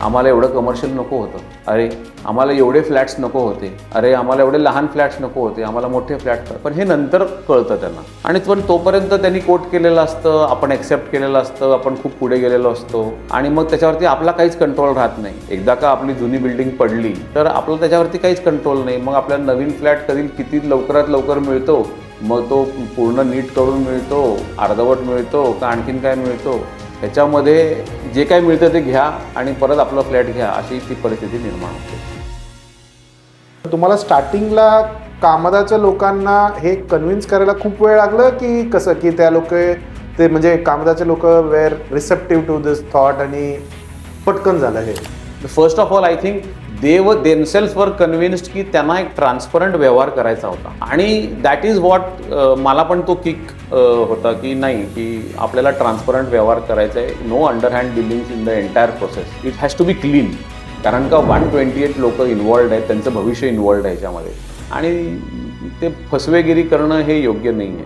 आम्हाला एवढं कमर्शियल नको होतं, अरे आम्हाला एवढे फ्लॅट्स नको होते, अरे आम्हाला एवढे लहान फ्लॅट्स नको होते, आम्हाला मोठे फ्लॅट. पण हे नंतर कळतं त्यांना. आणि पण तोपर्यंत त्यांनी कोट केलेलं असतं, आपण ॲक्सेप्ट केलेलं असतं, आपण खूप पुढे गेलेलो असतो आणि मग त्याच्यावरती आपला काहीच कंट्रोल राहत नाही. एकदा का आपली जुनी बिल्डिंग पडली तर आपलं त्याच्यावरती काहीच कंट्रोल नाही. मग आपल्याला नवीन फ्लॅट कधी किती लवकरात लवकर मिळतो, मग तो पूर्ण नीट करून मिळतो, अर्धवट मिळतो का आणखीन काय मिळतो, ह्याच्यामध्ये जे काय मिळतं ते घ्या आणि परत आपलं फ्लॅट घ्या, अशी ती परिस्थिती निर्माण होते. तुम्हाला स्टार्टिंगला कामदाच्या लोकांना हे कन्व्हिन्स करायला खूप वेळ लागलं की कसं, की त्या लोक ते म्हणजे कामदाचे लोक were receptive to this thought आणि पटकन झालं हे? First of all I think they were themself वर कन्व्हिन्स्ड की त्यांना एक ट्रान्सपरंट व्यवहार करायचा होता आणि दॅट इज व्हॉट मला पण तो किक होता की नाही, की आपल्याला ट्रान्सपरंट व्यवहार करायचा आहे. No underhand dealings in the entire process. It has to be clean. कारण का 128 लोक इन्वॉल्ड आहेत, त्यांचं भविष्य इन्वॉल्ड आहे याच्यामध्ये आणि ते फसवेगिरी करणं हे योग्य नाही आहे.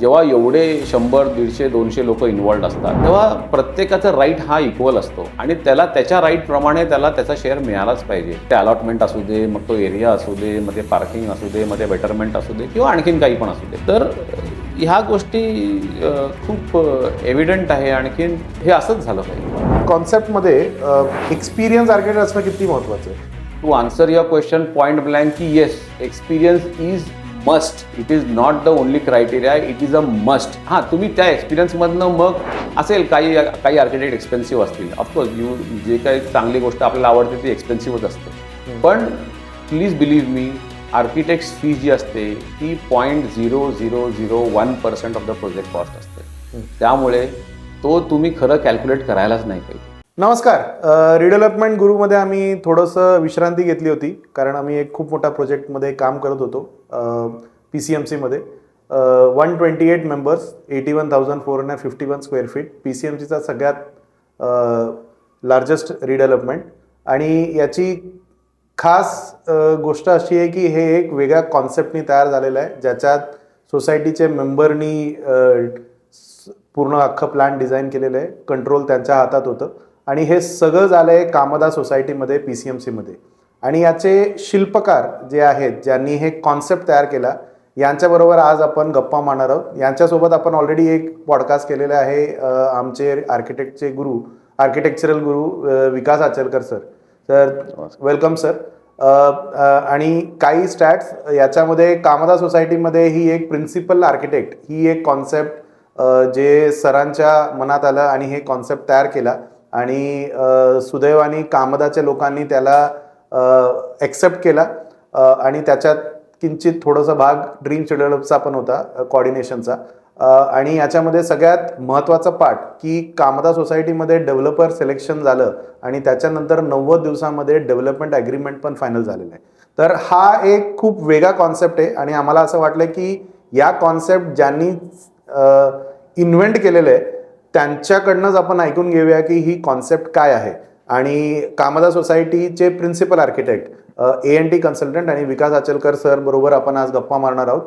जेव्हा एवढे 100, 150, 200 लोक इन्वॉल्ड असतात तेव्हा प्रत्येकाचा राईट हा इक्वल असतो आणि त्याला त्याच्या राईटप्रमाणे त्याला त्याचा शेअर मिळालाच पाहिजे. ते अलॉटमेंट असू दे, मग तो एरिया असू दे, मग ते पार्किंग असू दे, मग ते बेटरमेंट असू दे किंवा आणखीन काही पण असू दे. तर ह्या गोष्टी खूप एव्हिडंट आहे. आणखीन हे असंच झालं पाहिजे. कॉन्सेप्टमध्ये एक्सपिरियन्स आर्किटेक्ट असणं किती महत्त्वाचं आहे? To answer your question point blank की yes, experience is must. It is not the only criteria, it is a must. हां, तुम्ही त्या एक्सपिरियन्समधनं मग असेल काही आर्किटेक्ट एक्सपेन्सिव्ह असतील, ऑफकोर्स जे काही चांगली गोष्ट आपल्याला आवडते ती एक्सपेन्सिव्हच असते. पण please believe me, architects fee जी असते ती 0.0001% ऑफ द प्रोजेक्ट कॉस्ट असते. त्यामुळे तो तुम्ही खरं कॅल्क्युलेट करायलाच नाही पाहिजे. नमस्कार. रिडेव्हलपमेंट गुरुमध्ये आम्ही थोडंसं विश्रांती घेतली होती कारण आम्ही एक खूप मोठ्या प्रोजेक्टमध्ये काम करत होतो PCMCमध्ये. 128 मेंबर्स, 81,451 स्क्वेअर फीट, PCMCचा सगळ्यात लार्जेस्ट रिडेव्हलपमेंट. आणि याची खास गोष्ट अशी आहे की हे एक वेगळ्या कॉन्सेप्टनी तयार झालेलं आहे, ज्याच्यात सोसायटीचे मेंबरनी पूर्ण अख्खं प्लॅन डिझाईन केलेलं आहे. कंट्रोल त्यांच्या हातात होतं आणि हे सगळं झालं आहे कामदा सोसायटीमध्ये, PCMCमध्ये. आणि याचे शिल्पकार जे आहेत, ज्यांनी हे कॉन्सेप्ट तयार केला, यांच्याबरोबर आज आपण गप्पा मारणार आहोत. यांच्यासोबत आपण ऑलरेडी एक पॉडकास्ट केलेले आहे. आमचे आर्किटेक्टचे गुरु, आर्किटेक्चरल गुरु विकास आचलकर सर. तर वेलकम सर. आणि काही स्टॅट्स याच्यामध्ये कामदा सोसायटीमध्ये ही एक प्रिन्सिपल आर्किटेक्ट ही एक कॉन्सेप्ट जे सरांच्या मनात आलं आणि हे कॉन्सेप्ट तयार केला आणि सुदैवाने कामदाच्या लोकांनी त्याला ॲक्सेप्ट केला आणि त्याच्यात किंचित थोडासा भाग ड्रीम डेव्हलपचा पण होता, कोऑर्डिनेशनचा. आणि याच्यामध्ये सगळ्यात महत्त्वाचा पार्ट की कामदा सोसायटीमध्ये डेव्हलपर सिलेक्शन झालं आणि त्याच्यानंतर 90 दिवसामध्ये डेव्हलपमेंट ॲग्रीमेंट पण फायनल झालेलं आहे. तर हा एक खूप वेगळा कॉन्सेप्ट आहे आणि आम्हाला असं वाटलं की या कॉन्सेप्ट ज्यांनी इन्व्हेंट केलेलं आहे त्यांच्याकडनंच आपण ऐकून घेऊया की ही कॉन्सेप्ट काय आहे. आणि कामदा सोसायटीचे प्रिन्सिपल आर्किटेक्ट A&T कन्सल्टंट आणि विकास आचलकर सर बरोबर आपण आज गप्पा मारणार आहोत.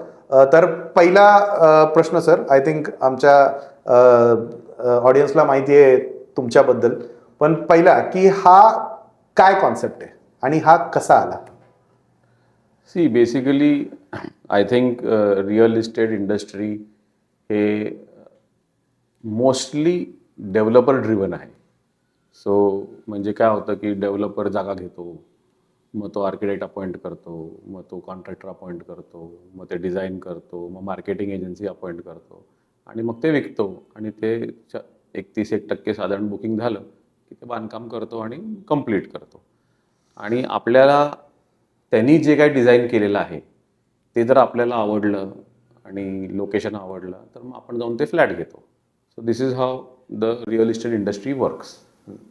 तर पहिला प्रश्न सर, आय थिंक आमच्या ऑडियन्सला माहिती आहे तुमच्याबद्दल, पण पहिला की हा काय कॉन्सेप्ट आहे आणि हा कसा आला? See basically I think real estate industry हे मोस्टली डेव्हलपर ड्रिवन आहे. सो म्हणजे काय होतं की डेव्हलपर जागा घेतो, मग तो आर्किटेक्ट अपॉइंट करतो, मग तो कॉन्ट्रॅक्टर अपॉइंट करतो, मग ते डिझाईन करतो, मग मार्केटिंग एजन्सी अपॉइंट करतो आणि मग ते विकतो आणि ते 31% साधारण बुकिंग झालं की ते बांधकाम करतो आणि कंप्लीट करतो. आणि आपल्याला त्यांनी जे काही डिझाईन केलेलं आहे ते जर आपल्याला आवडलं आणि लोकेशन आवडलं तर मग आपण जाऊन ते फ्लॅट घेतो. So this is how the real estate industry works.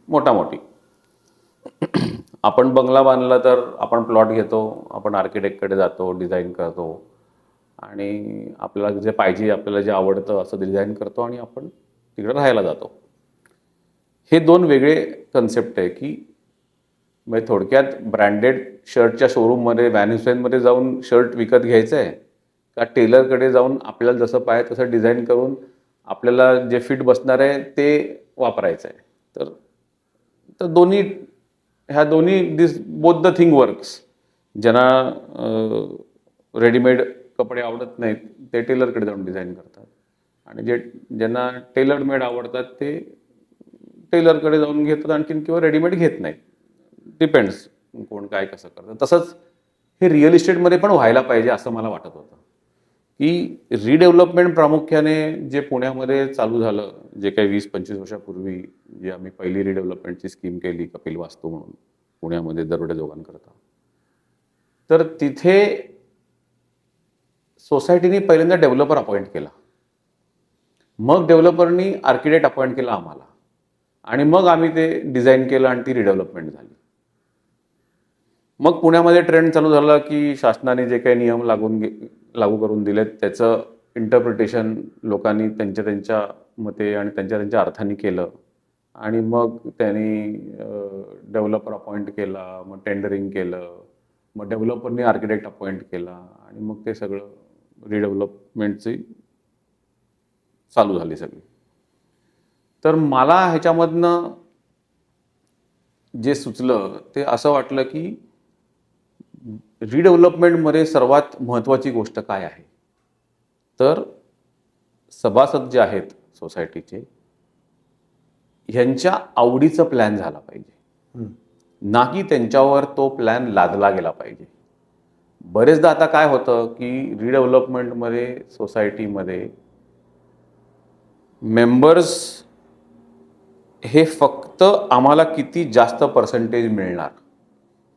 मोठामोठी आपण बंगला बांधला तर आपण प्लॉट घेतो, आपण आर्किटेक्टकडे जातो, डिझाईन करतो आणि आपल्याला जे पाहिजे, आपल्याला जे आवडतं असं डिझाईन करतो आणि आपण तिकडे राहायला जातो. हे दोन वेगळे कन्सेप्ट आहे की म्हणजे थोडक्यात ब्रँडेड शर्टच्या शोरूममध्ये, व्हॅन हुसेनमध्ये जाऊन शर्ट विकत घ्यायचं आहे का टेलरकडे जाऊन आपल्याला जसं पाहिजे तसं डिझाईन करून आपल्याला जे फिट बसणार आहे ते वापरायचं आहे. तर तर ह्या दोन्ही बोथ द थिंग वर्क्स. ज्यांना रेडीमेड कपडे आवडत नाहीत ते टेलरकडे जाऊन डिझाईन करतात, आणि ज्यांना टेलर मेड आवडतात ते टेलरकडे जाऊन घेतात आणखीन, किंवा रेडीमेड घेत नाहीत. डिपेंड्स कोण काय कसं करतं. तसंच हे रिअल इस्टेटमध्ये पण व्हायला पाहिजे असं मला वाटत होतं, की रिडेव्हलपमेंट प्रामुख्याने जे पुण्यामध्ये चालू झालं, जे काही 20-25 वर्षापूर्वी जे आम्ही पहिली रिडेव्हलपमेंटची स्कीम केली कपिल वास्तू म्हणून पुण्यामध्ये दरोडे दोघांकरता, तर तिथे सोसायटीने पहिल्यांदा डेव्हलपर अपॉइंट केला, मग डेव्हलपरनी आर्किटेक्ट अपॉइंट केला आम्हाला, आणि मग आम्ही ते डिझाईन केलं आणि ती रिडेव्हलपमेंट झाली. मग पुण्यामध्ये ट्रेंड चालू झाला की शासनाने जे काही नियम लागू करून दिलेत त्याचं इंटरप्रिटेशन लोकांनी त्यांच्या मते आणि त्यांच्या अर्थाने केलं, आणि मग त्यांनी डेव्हलपर अपॉइंट केला, मग टेंडरिंग केलं, मग डेव्हलपरनी आर्किटेक्ट अपॉइंट केला, आणि मग ते सगळं रिडेव्हलपमेंटची चालू झाली सगळी. तर मला ह्याच्यामधनं जे सुचलं ते असं वाटलं की रिडेव्हलपमेंटमध्ये सर्वात महत्त्वाची गोष्ट काय आहे, तर सभासद जे आहेत सोसायटीचे ह्यांच्या आवडीचा प्लॅन झाला पाहिजे, ना की त्यांच्यावर तो प्लॅन लादला गेला पाहिजे. बरेचदा आता काय होतं की रिडेव्हलपमेंटमध्ये सोसायटीमध्ये मेंबर्स हे फक्त आम्हाला किती जास्त पर्सेंटेज मिळणार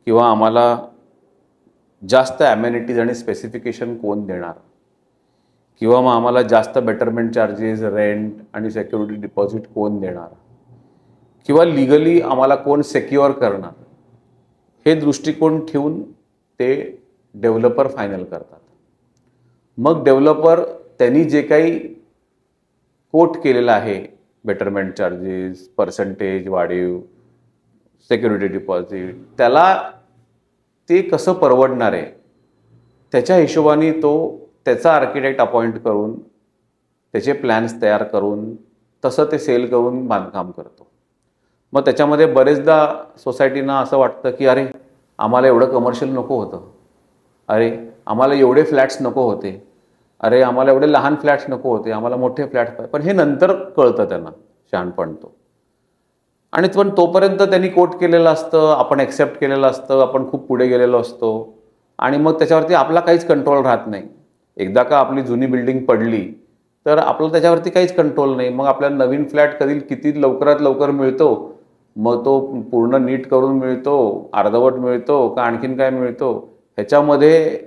किंवा आम्हाला जास्त ॲमेनिटीज आणि स्पेसिफिकेशन कोण देणार, किंवा मग आम्हाला जास्त बेटरमेंट चार्जेस, रेंट आणि सेक्युरिटी डिपॉझिट कोण देणार, किंवा लिगली आम्हाला कोण सेक्युअर करणार, हे दृष्टिकोन ठेवून ते डेव्हलपर फायनल करतात. मग डेव्हलपर त्यांनी जे काही कोट केलेलं आहे, बेटरमेंट चार्जेस, पर्सेंटेज वाढीव, सेक्युरिटी डिपॉझिट, त्याला ते कसं परवडणार आहे त्याच्या हिशोबाने तो त्याचा आर्किटेक्ट अपॉइंट करून त्याचे प्लॅन्स तयार करून तसं ते सेल करून बांधकाम करतो. मग त्याच्यामध्ये बरेचदा सोसायटीना असं वाटतं की अरे आम्हाला एवढं कमर्शियल नको होतं, अरे आम्हाला एवढे फ्लॅट्स नको होते, अरे आम्हाला एवढे लहान फ्लॅट्स नको होते, आम्हाला मोठे फ्लॅट्स. पण हे नंतर कळतं त्यांना, शहाणपण तो. आणि पण तोपर्यंत त्यांनी कोट केलेलं असतं, आपण ॲक्सेप्ट केलेलं असतं, आपण खूप पुढे गेलेलो असतो, आणि मग त्याच्यावरती आपला काहीच कंट्रोल राहत नाही. एकदा का आपली जुनी बिल्डिंग पडली तर आपलं त्याच्यावरती काहीच कंट्रोल नाही. मग आपल्याला नवीन फ्लॅट किती लवकरात लवकर मिळतो, मग तो पूर्ण नीट करून मिळतो, अर्धवट मिळतो का आणखीन काय मिळतो, ह्याच्यामध्ये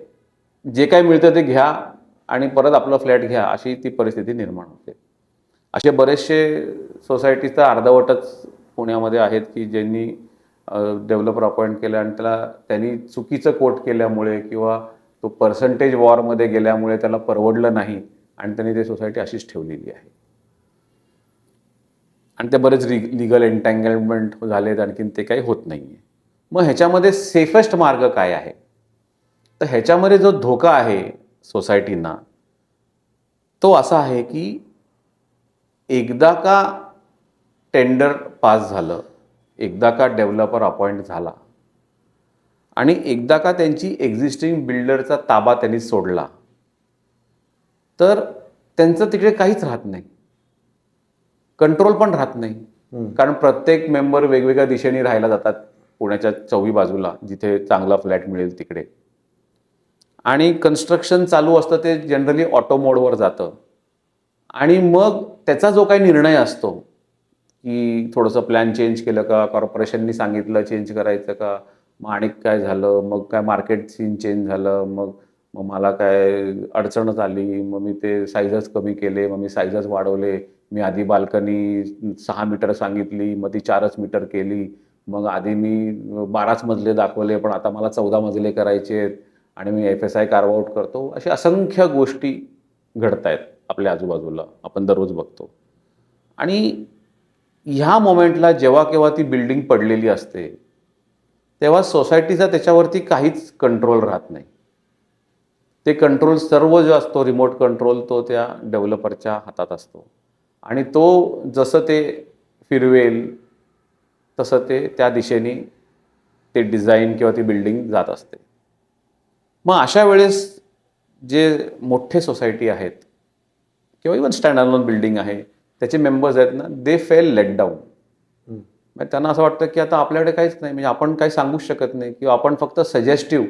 जे काय मिळतं ते घ्या आणि परत आपलं फ्लॅट घ्या, अशी ती परिस्थिती निर्माण होते. असे बरेचसे सोसायटीचं अर्धवटच पुण्यामध्ये आहेत की ज्यांनी डेव्हलपर अपॉइंट केलं आणि त्यांनी चुकीचं कोट केल्यामुळे किंवा तो पर्सेंटेज वॉरमध्ये गेल्यामुळे त्याला परवडलं नाही आणि त्यांनी ते सोसायटी अशीच ठेवलेली आहे. आणि ते बरेच लिगल एन्टँगलमेंट झालेत, आणखीन ते काही होत नाही आहे. मग ह्याच्यामध्ये सेफेस्ट मार्ग काय आहे, तर ह्याच्यामध्ये जो धोका आहे सोसायटींना तो असा आहे की एकदा का टेंडर पास झालं, एकदा का डेव्हलपर अपॉइंट झाला आणि एकदा का त्यांची एक्झिस्टिंग बिल्डरचा ताबा त्यांनी सोडला, तर त्यांचं तिकडे काहीच राहत नाही, कंट्रोल पण राहत नाही. कारण प्रत्येक मेंबर वेगवेगळ्या दिशेने राहायला जातात पुण्याच्या चौही बाजूला, जिथे चांगला फ्लॅट मिळेल तिकडे. आणि कन्स्ट्रक्शन चालू असतं ते जनरली ऑटो मोडवर जातं, आणि मग त्याचा जो काही निर्णय असतो की थोडंसं प्लॅन चेंज केलं का, कॉर्पोरेशननी सांगितलं चेंज करायचं का, मग आणि काय झालं, मग काय मार्केट सीन चेंज झालं, मग मला काय अडचणच आली, मग मी ते साईजच कमी केले, मग मी साईजच वाढवले, मी आधी बाल्कनी 6 मीटर सांगितली, मग ती 4 मीटर केली, मग आधी मी 12 मजले दाखवले पण आता मला 14 मजले करायचे आहेत, आणि मी FSI कार्व आउट करतो. अशा असंख्य गोष्टी घडत आहेत आपल्या आजूबाजूला, आपण दररोज बघतो. आणि ह्या मोमेंटला जेव्हा केव्हा ती बिल्डिंग पडलेली असते तेव्हा सोसायटीचा त्याच्यावरती काहीच कंट्रोल राहत नाही. ते कंट्रोल सर्व जो असतो, रिमोट कंट्रोल, तो त्या डेव्हलपरच्या हातात असतो, आणि तो जसं ते फिरवेल तसं ते त्या दिशेने ते डिझाईन किंवा ती बिल्डिंग जात असते. मग अशा वेळेस जे मोठे सोसायटी आहेत किंवा इवन स्टँड अलोन बिल्डिंग आहे त्याचे मेंबर्स आहेत ना, दे फेल लेट डाऊन. म्हणजे त्यांना असं वाटतं की आता आपल्याकडे काहीच नाही, म्हणजे आपण काही सांगूच शकत नाही किंवा आपण फक्त सजेस्टिव्ह,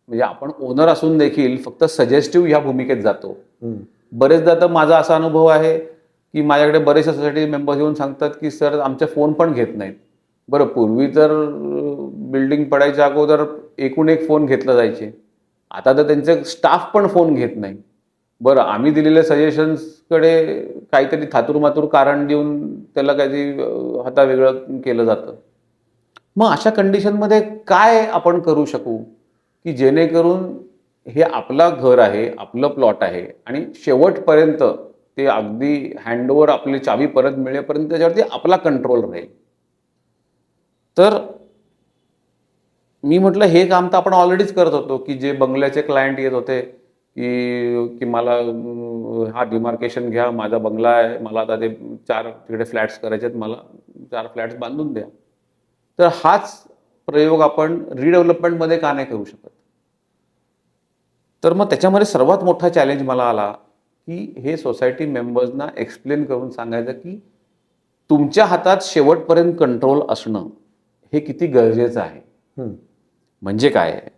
म्हणजे आपण ओनर असून देखील फक्त सजेस्टिव्ह ह्या भूमिकेत जातो. बरेचदा तर माझा असा अनुभव आहे की माझ्याकडे बरेचसे सोसायटी मेंबर्स येऊन सांगतात की सर आमचे फोन पण घेत नाहीत. बरं, पूर्वी तर बिल्डिंग पडायच्या अगोदर एकूण एक फोन घेतला जायचे, आता तर त्यांचे स्टाफ पण फोन घेत नाही. बरं, आम्ही दिलेल्या सजेशन्सकडे काहीतरी थातूरमातूर कारण देऊन त्याला काहीतरी हातावेगळं केलं जातं. मग अशा कंडिशनमध्ये काय आपण करू शकू की जेणेकरून हे आपलं घर आहे, आपलं प्लॉट आहे आणि शेवटपर्यंत ते अगदी हँडओव्हर आपली चावी परत मिळेपर्यंत त्याच्यावरती आपला कंट्रोल राहील. तर मी म्हटलं हे काम तर आपण ऑलरेडीच करत होतो की जे बंगल्याचे क्लायंट येत होते की मला हा डिमार्केशन घ्या, माझा बंगला आहे, मला आता ते 4 तिकडे फ्लॅट्स करायचे आहेत, मला 4 फ्लॅट्स बांधून द्या. तर हाच प्रयोग आपण रिडेव्हलपमेंटमध्ये का नाही करू शकत? तर मग त्याच्यामध्ये सर्वात मोठा चॅलेंज मला आला की हे सोसायटी मेंबर्सना एक्सप्लेन करून सांगायचं की तुमच्या हातात शेवटपर्यंत कंट्रोल असणं हे किती गरजेचं आहे. म्हणजे काय आहे?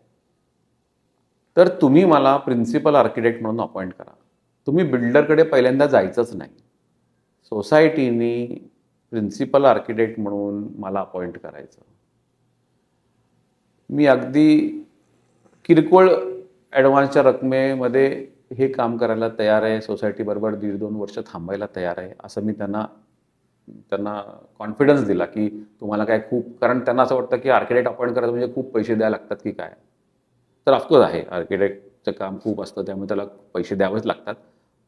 तर तुम्ही मला प्रिन्सिपल आर्किटेक्ट म्हणून अपॉइंट करा. तुम्ही बिल्डरकडे पहिल्यांदा जायचंच नाही. सोसायटीनी प्रिन्सिपल आर्किटेक्ट म्हणून मला अपॉइंट करायचं. मी अगदी किरकोळ ॲडव्हान्सच्या रकमेमध्ये हे काम करायला तयार आहे, सोसायटीबरोबर 1.5-2 वर्ष थांबायला तयार आहे, असं मी त्यांना कॉन्फिडन्स दिला की तुम्हाला काय खूप, कारण त्यांना असं वाटतं की आर्किटेक्ट अपॉइंट करायचं म्हणजे खूप पैसे द्यायला लागतात की काय. तर ऑफकोर्स आहे, आर्किटेक्टचं काम खूप असतं त्यामुळे त्याला पैसे द्यावेच लागतात.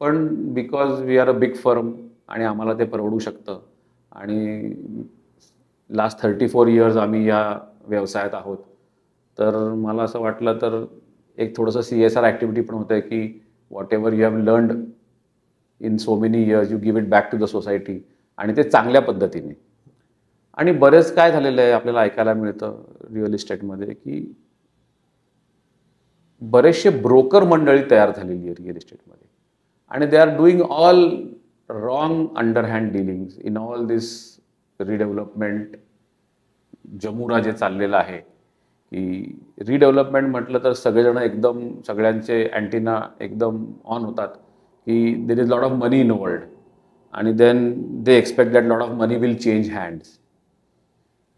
पण because we are a big firm आणि आम्हाला ते परवडू शकतं आणि लास्ट 34 इयर्स आम्ही या व्यवसायात आहोत. तर मला असं वाटलं तर एक थोडंसं CSR ॲक्टिव्हिटी पण होतं की whatever you have learned in so many years you give it back to the society, आणि ते चांगल्या पद्धतीने. आणि बरेच काय झालेलं आहे आपल्याला ऐकायला मिळतं रिअल इस्टेटमध्ये की बरेचसे ब्रोकर मंडळी तयार झालेली आहे रिअल इस्टेटमध्ये आणि they are doing all wrong underhand dealings in all this redevelopment जमुरा जे चाललेलं आहे. की रिडेव्हलपमेंट म्हटलं तर सगळेजण एकदम सगळ्यांचे अँटिना एकदम ऑन होतात की there is lot of money involved आणि then they expect that lot of money will change hands.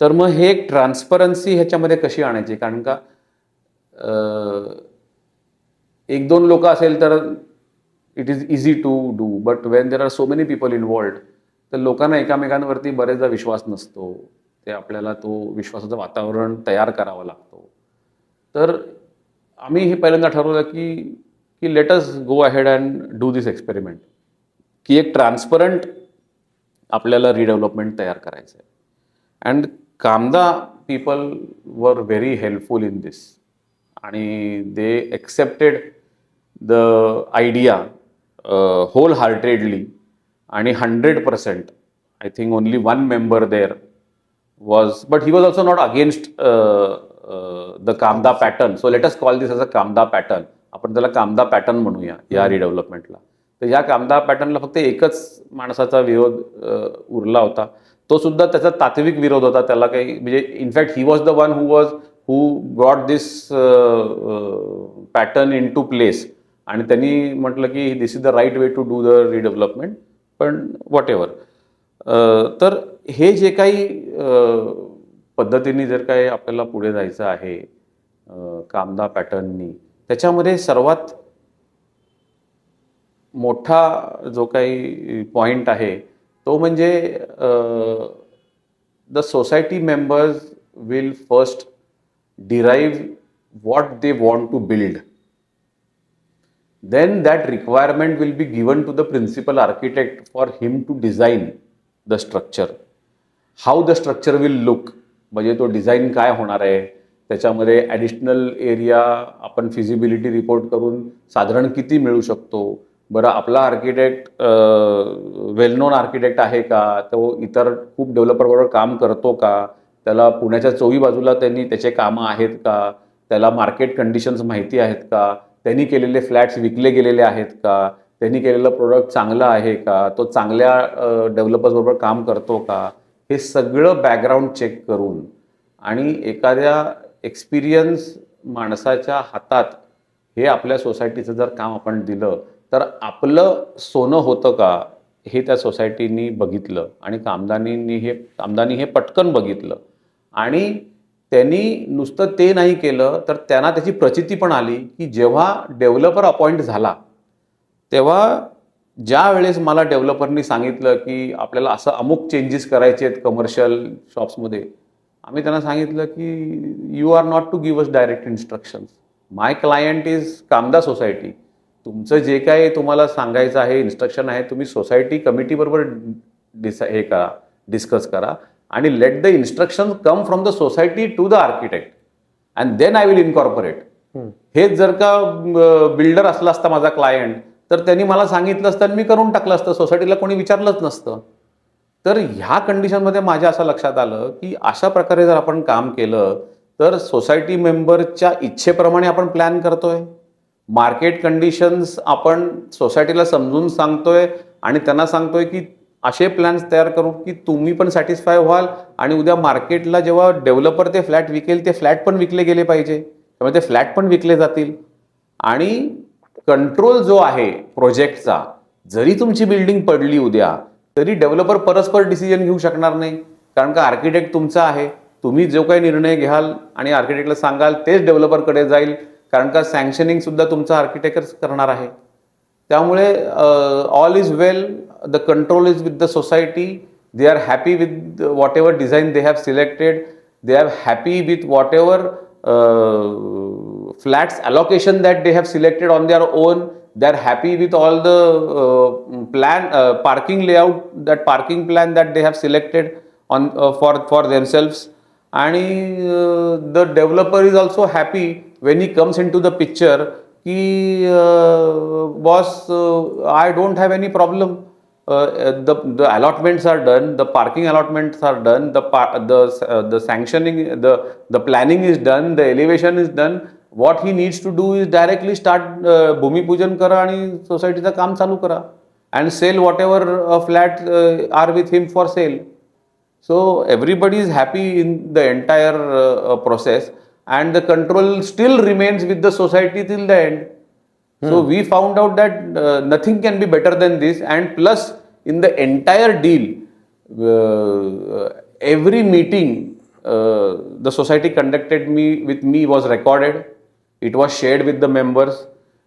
तर मग हे एक ट्रान्सपरन्सी ह्याच्यामध्ये कशी आणायची, कारण का 1-2 लोक असेल तर it is easy to do, but when there are so many people involved तर लोकांना एकामेकांवरती बरेचदा विश्वास नसतो. ते आपल्याला तो विश्वासाचं वातावरण तयार करावं लागतो. तर आम्ही हे पहिल्यांदा ठरवलं की let us go ahead and do this experiment, की एक ट्रान्सपरंट आपल्याला रिडेव्हलपमेंट तयार करायचं आहे. And Kamda people were very helpful in this आणि they accepted the idea wholeheartedly आणि 100%. I think only 1 member there was, but he was also not against the Kamada pattern. So let us call this as a Kamada pattern. आपण त्याला Kamada pattern म्हणूया या रिडेव्हलपमेंटला. तर या कामदा पॅटर्नला फक्त एकच माणसाचा विरोध उरला होता. तो सुद्धा त्याचा तात्विक विरोध होता. त्याला काही म्हणजे in fact he was the one who brought this pattern into place आणि त्यांनी म्हटलं की this is the right way to do the redevelopment. पण व्हॉट एव्हर. तर हे जे काही पद्धतीने जर काही आपल्याला पुढे जायचं आहे कामदा पॅटर्ननी, त्याच्यामध्ये सर्वात मोठा जो काही पॉईंट आहे तो म्हणजे the society members will first derive what they want to build. Then that requirement will be given to the principal architect for him to design the structure. How the structure will look, म्हणजे तो design काय होणार आहे, त्याच्यामध्ये additional area आपण feasibility report करून साधारण किती मिळू शकतो, बरं आपला आर्किटेक्ट वेल नोन आर्किटेक्ट आहे का, तो इतर खूप डेव्हलपरबरोबर काम करतो का, त्याला पुण्याच्या चोही बाजूला त्यांनी त्याचे कामं आहेत का, त्याला मार्केट कंडिशन्स माहिती आहेत का, त्यांनी केलेले फ्लॅट्स विकले गेलेले आहेत का, त्यांनी केलेलं प्रोडक्ट चांगलं आहे का, तो चांगल्या डेव्हलपर्सबरोबर काम करतो का, हे सगळं बॅकग्राऊंड चेक करून आणि एखाद्या एक्सपिरियन्स माणसाच्या हातात हे आपल्या सोसायटीचं जर काम आपण दिलं तर आपलं सोनं होतं का हे त्या सोसायटीनी बघितलं आणि कामदानी हे पटकन बघितलं आणि त्यांनी नुसतं ते नाही केलं तर त्यांना त्याची प्रचिती पण आली की जेव्हा डेव्हलपर अपॉइंट झाला तेव्हा ज्या वेळेस मला डेव्हलपरनी सांगितलं की आपल्याला असं अमुक चेंजेस करायचे आहेत कमर्शियल शॉप्समध्ये, आम्ही त्यांना सांगितलं की you are not to give us direct instructions. My client is Kamda society. तुमचं जे काही तुम्हाला सांगायचं आहे, इन्स्ट्रक्शन आहे, तुम्ही सोसायटी कमिटीबरोबर हे करा, डिस्कस करा आणि let the instruction come from the society to the architect and then I will incorporate. हेच जर का बिल्डर असला असता माझा क्लायंट तर त्यांनी मला सांगितलं असतं आणि मी करून टाकलं असतं, सोसायटीला कोणी विचारलंच नसतं. तर ह्या कंडिशनमध्ये माझ्या असं लक्षात आलं की अशा प्रकारे जर आपण काम केलं तर सोसायटी मेंबरच्या इच्छेप्रमाणे आपण प्लॅन करतोय, मार्केट कंडिशन्स आपण सोसायटीला समजून सांगतोय आणि त्यांना सांगतोय की असे प्लॅन्स तयार करू की तुम्ही पण सॅटिस्फाय व्हाल आणि उद्या मार्केटला जेव्हा डेव्हलपर ते फ्लॅट विकेल ते फ्लॅट पण विकले गेले पाहिजे, त्यामुळे ते फ्लॅट पण विकले जातील. आणि कंट्रोल जो आहे प्रोजेक्टचा, जरी तुमची बिल्डिंग पडली उद्या तरी डेव्हलपर परस्पर डिसिजन घेऊ शकणार नाही, कारण का आर्किटेक्ट तुमचा आहे. तुम्ही जो काही निर्णय घ्याल आणि आर्किटेक्टला सांगाल तेच डेव्हलपरकडे जाईल, कारण का सँक्शनिंग सुद्धा तुमचा आर्किटेक्टच करणार आहे. त्यामुळे all is well, the control is with the society. They are happy with what ever design they have selected. They are happy with what ever flats allocation that they have selected on their own. They are happy with all the parking layout, that parking plan that they have selected on for themselves. And the developer is also happy when he comes into the picture ki boss, I don't have any problem. The allotments are done, the parking allotments are done, the sanctioning, the planning is done, the elevation is done. What he needs to do is directly start भूमिपूजन करा आणि सोसायटीचं काम चालू करा and sell whatever flats are with him for sale. So everybody is happy in the entire process and the control still remains with the society till the end. So we found out that nothing can be better than this, and plus in the entire deal, every meeting the society conducted with me was recorded. It was shared with the members.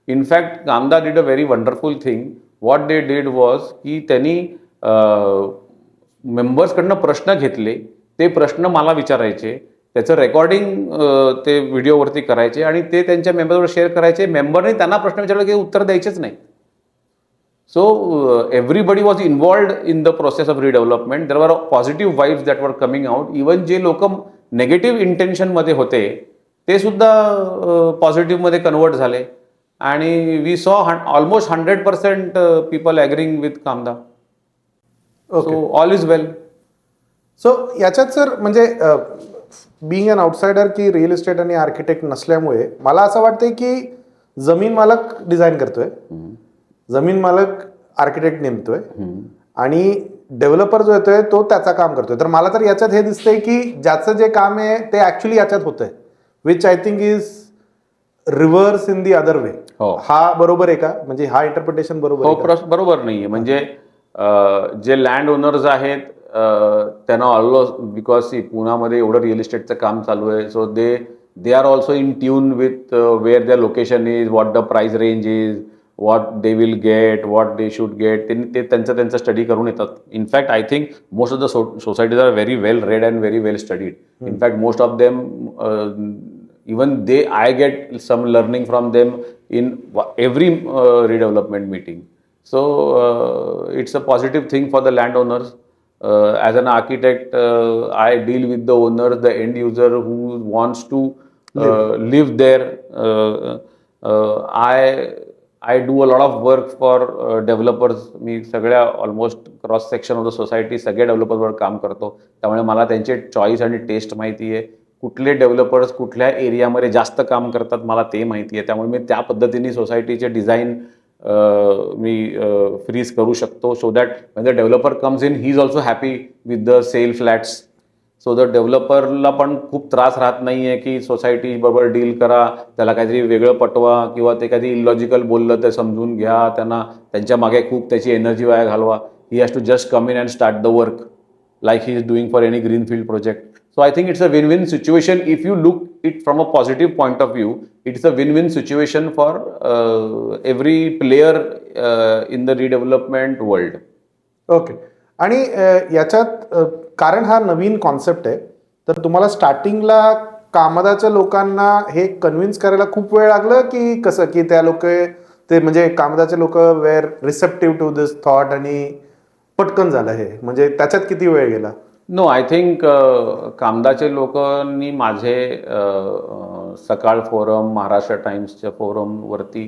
In fact, Kamda did a very wonderful thing. What they did was की त्यांनी मेंबर्सकडनं प्रश्न घेतले, ते प्रश्न मला विचारायचे, त्याचं recording ते व्हिडिओवरती करायचे आणि ते त्यांच्या मेंबरवर शेअर करायचे. मेंबरने त्यांना प्रश्न विचारले की उत्तर द्यायचेच नाही. So everybody was involved in the process of redevelopment. There were positive vibes that were coming out. Even जे लोक नेगेटिव्ह इंटेन्शनमध्ये होते ते सुद्धा पॉझिटिव्हमध्ये कन्वर्ट झाले आणि we saw almost 100% people agreeing with Kamda. So all is well. So याच्यात sir म्हणजे being an outsider की रिअल इस्टेट आणि आर्किटेक्ट नसल्यामुळे मला असं वाटतंय की जमीन मालक डिझाईन करतोय, जमीन मालक आर्किटेक्ट नेमतोय आणि डेव्हलपर जो येतोय तो त्याचं काम करतोय. तर मला तर याच्यात हे दिसतंय की ज्याचं जे काम आहे ते ऍक्च्युली याच्यात होतंय, which I think is reverse in the other way. हा बरोबर आहे का? म्हणजे हा इंटरप्रिटेशन बरोबर आहे? बरोबर नाहीये. म्हणजे जे लँड ओनर्स आहेत त्यांना ऑलमोस्ट, बिकॉज पुण्यामध्ये एवढं रिअल इस्टेटचं काम चालू आहे, so they are also in tune with where their location is, what the price range is, what they will get, what they should get. ते त्यांचं स्टडी करून येतात. In fact I think most of the societies are very well read and very well studied. In fact most of them, even I get some learning from them in every redevelopment meeting. So it's a positive thing for the landowners. As an architect, I deal with the owner, the end user who wants to live there. I do a lot of work for developers. मी सगळ्या almost cross section of the society सगळ्या डेव्हलपर्सवर काम करतो. त्यामुळे मला त्यांचे choice आणि टेस्ट माहिती आहे. कुठले डेव्हलपर्स कुठल्या एरियामध्ये जास्त काम करतात मला ते माहिती आहे. त्यामुळे मी त्या पद्धतीने सोसायटीचे डिझाईन मी फ्रीज करू शकतो, so that when the developer comes in he is also happy with the sale flats. So the डेव्हलपरला पण खूप त्रास राहत नाही आहे की सोसायटी बरोबर डील करा, त्याला काहीतरी वेगळं पटवा किंवा ते काहीतरी इलॉजिकल बोललं ते समजून घ्या, त्यांना त्यांच्या मागे खूप त्याची एनर्जी वाया घालवा. He has to just come in and start the work like he is doing for any greenfield project. So I think it's a win-win situation. If you look it from a positive point of view, it's a win-win situation for every player in the redevelopment world. Okay. आणि याच्यात कारण हा नवीन concept आहे, तर तुम्हाला स्टार्टिंगला कामदाच्या लोकांना हे कन्व्हिन्स करायला खूप वेळ लागलं की कसं, की त्या लोक ते म्हणजे कामदाचे लोक were receptive to this thought आणि पटकन झालं हे, म्हणजे त्याच्यात किती वेळ गेला? नो, आय थिंक कामदाचे लोकांनी माझे सकाळ फोरम, महाराष्ट्र टाइम्सच्या फोरमवरती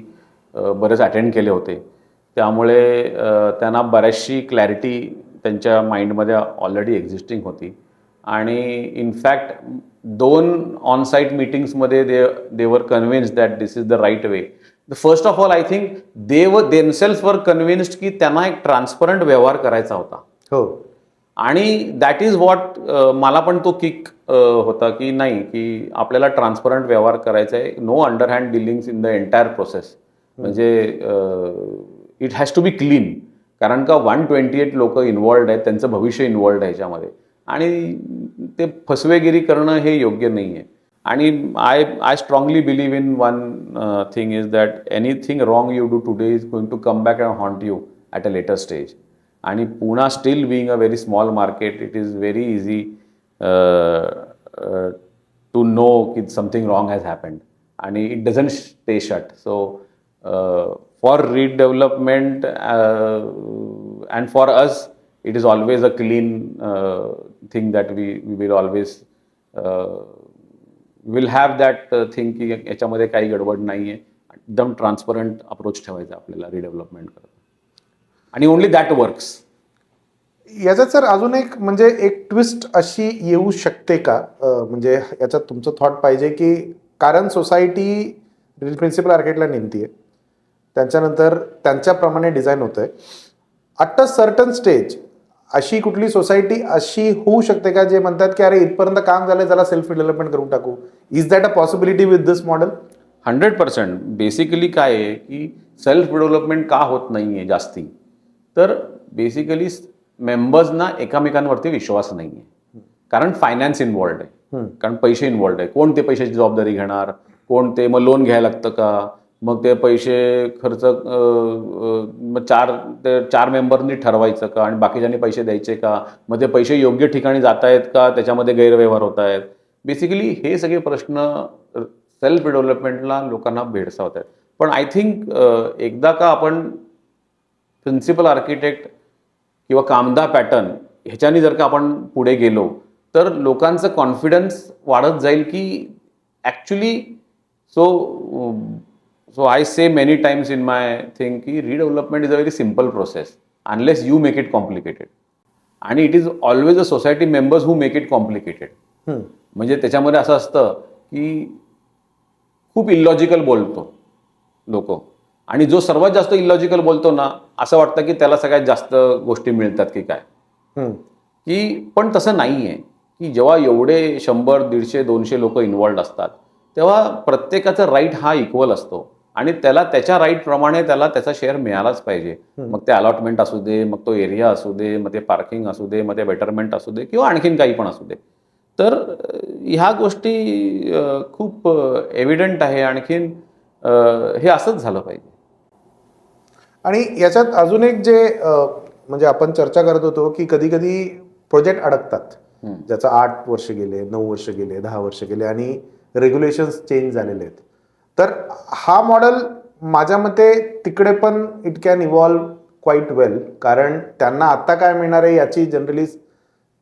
बरेच अटेंड केले होते. त्यामुळे त्यांना बऱ्याचशी क्लॅरिटी त्यांच्या माइंडमध्ये ऑलरेडी एक्झिस्टिंग होती. आणि इनफॅक्ट 2 ऑन-साईट मीटिंग्समध्ये they were convinced that this is the right way. First of all I think they themselves were convinced की त्यांना एक ट्रान्सपरंट व्यवहार करायचा होता. हो. आणि दॅट इज व्हॉट मला पण तो किक होता की नाही, की आपल्याला ट्रान्सपरंट व्यवहार करायचा आहे. No underhand dealings in the entire process. म्हणजे it has to be clean. कारण का 128 लोक इन्वॉल्ड आहेत, त्यांचं भविष्य इन्वॉल्ड आहे ह्याच्यामध्ये, आणि ते फसवेगिरी करणं हे योग्य नाही आहे. आणि I strongly believe in one thing is that anything wrong you do today is going to come back and haunt you at a later stage. आणि Poona still being a very small market, it is very easy to know की something wrong has happened, आणि it doesn't stay shut. So for redevelopment and for us it is always a clean thing that we will always will have that thing की याच्यामध्ये काही गडबड नाही आहे. एकदम transparent approach ठेवायचा आपल्याला रिडेव्हलपमेंट करता, आणि ओनली दॅट वर्क्स. याच्यात सर अजून एक म्हणजे एक ट्विस्ट अशी येऊ शकते का, म्हणजे याच्यात तुमचं थॉट पाहिजे की कारण सोसायटी प्रिन्सिपल आर्किटेक्टला नेमती आहे, त्यांच्यानंतर त्यांच्याप्रमाणे डिझाईन होतं आहे. ॲट अ सर्टन स्टेज अशी कुठली सोसायटी अशी होऊ शकते का जे म्हणतात की अरे इथपर्यंत काम झालं, त्याला सेल्फ डेव्हलपमेंट करून टाकू? Is that a possibility with this model? 100%. Basically काय आहे की सेल्फ डेव्हलपमेंट का होत नाही आहे जास्ती, तर बेसिकली मेंबर्सना एकमेकांवरती विश्वास नाही आहे. कारण फायनान्स इन्वॉल्ड आहे, कारण पैसे इन्वॉल्ड आहे. कोण ते पैशाची जबाबदारी घेणार, कोण ते, मग लोन घ्यायला लागतं का, मग ते पैसे खर्च मग चार मेंबरनी ठरवायचं का, आणि बाकीच्यांनी पैसे द्यायचे का, मग ते पैसे योग्य ठिकाणी जात आहेत का, त्याच्यामध्ये गैरव्यवहार होत आहेत. बेसिकली हे सगळे प्रश्न सेल्फ डेव्हलपमेंटला लोकांना भेडसावत आहेत. पण आय थिंक एकदा का आपण प्रिन्सिपल आर्किटेक्ट किंवा कामदा पॅटर्न ह्याच्यानी जर का आपण पुढे गेलो, तर लोकांचं कॉन्फिडन्स वाढत जाईल की actually So I say many times in my thing की redevelopment is a very simple process unless you make it complicated. आणि it is always the society members who make it complicated. म्हणजे त्याच्यामध्ये असं असतं की खूप इलॉजिकल बोलतो लोक, आणि जो सर्वात जास्त इलॉजिकल बोलतो ना, असं वाटतं की त्याला सगळ्यात जास्त गोष्टी मिळतात की काय, की पण तसं नाही आहे. की जेव्हा एवढे 100, 150, 200 लोक इन्वॉल्ड असतात, तेव्हा प्रत्येकाचा राईट हा इक्वल असतो, आणि त्याला त्याच्या राईटप्रमाणे त्याला त्याचा शेअर मिळालाच पाहिजे. मग ते अलॉटमेंट असू दे, मग तो एरिया असू दे, मग ते पार्किंग असू दे, मग ते बेटरमेंट असू दे, किंवा आणखीन काही पण असू दे. तर ह्या गोष्टी खूप एव्हिडंट आहे. आणखीन हे असंच झालं पाहिजे. आणि याच्यात अजून एक जे म्हणजे आपण चर्चा करत होतो की कधी कधी प्रोजेक्ट अडकतात, ज्याचा 8 वर्ष गेले, 9 वर्ष गेले, 10 वर्ष गेले, आणि रेग्युलेशन्स चेंज झालेले आहेत. तर हा मॉडेल माझ्या मते तिकडे पण इट कॅन इव्हॉल्व क्वाईट वेल, कारण त्यांना आत्ता काय मिळणार आहे याची जनरली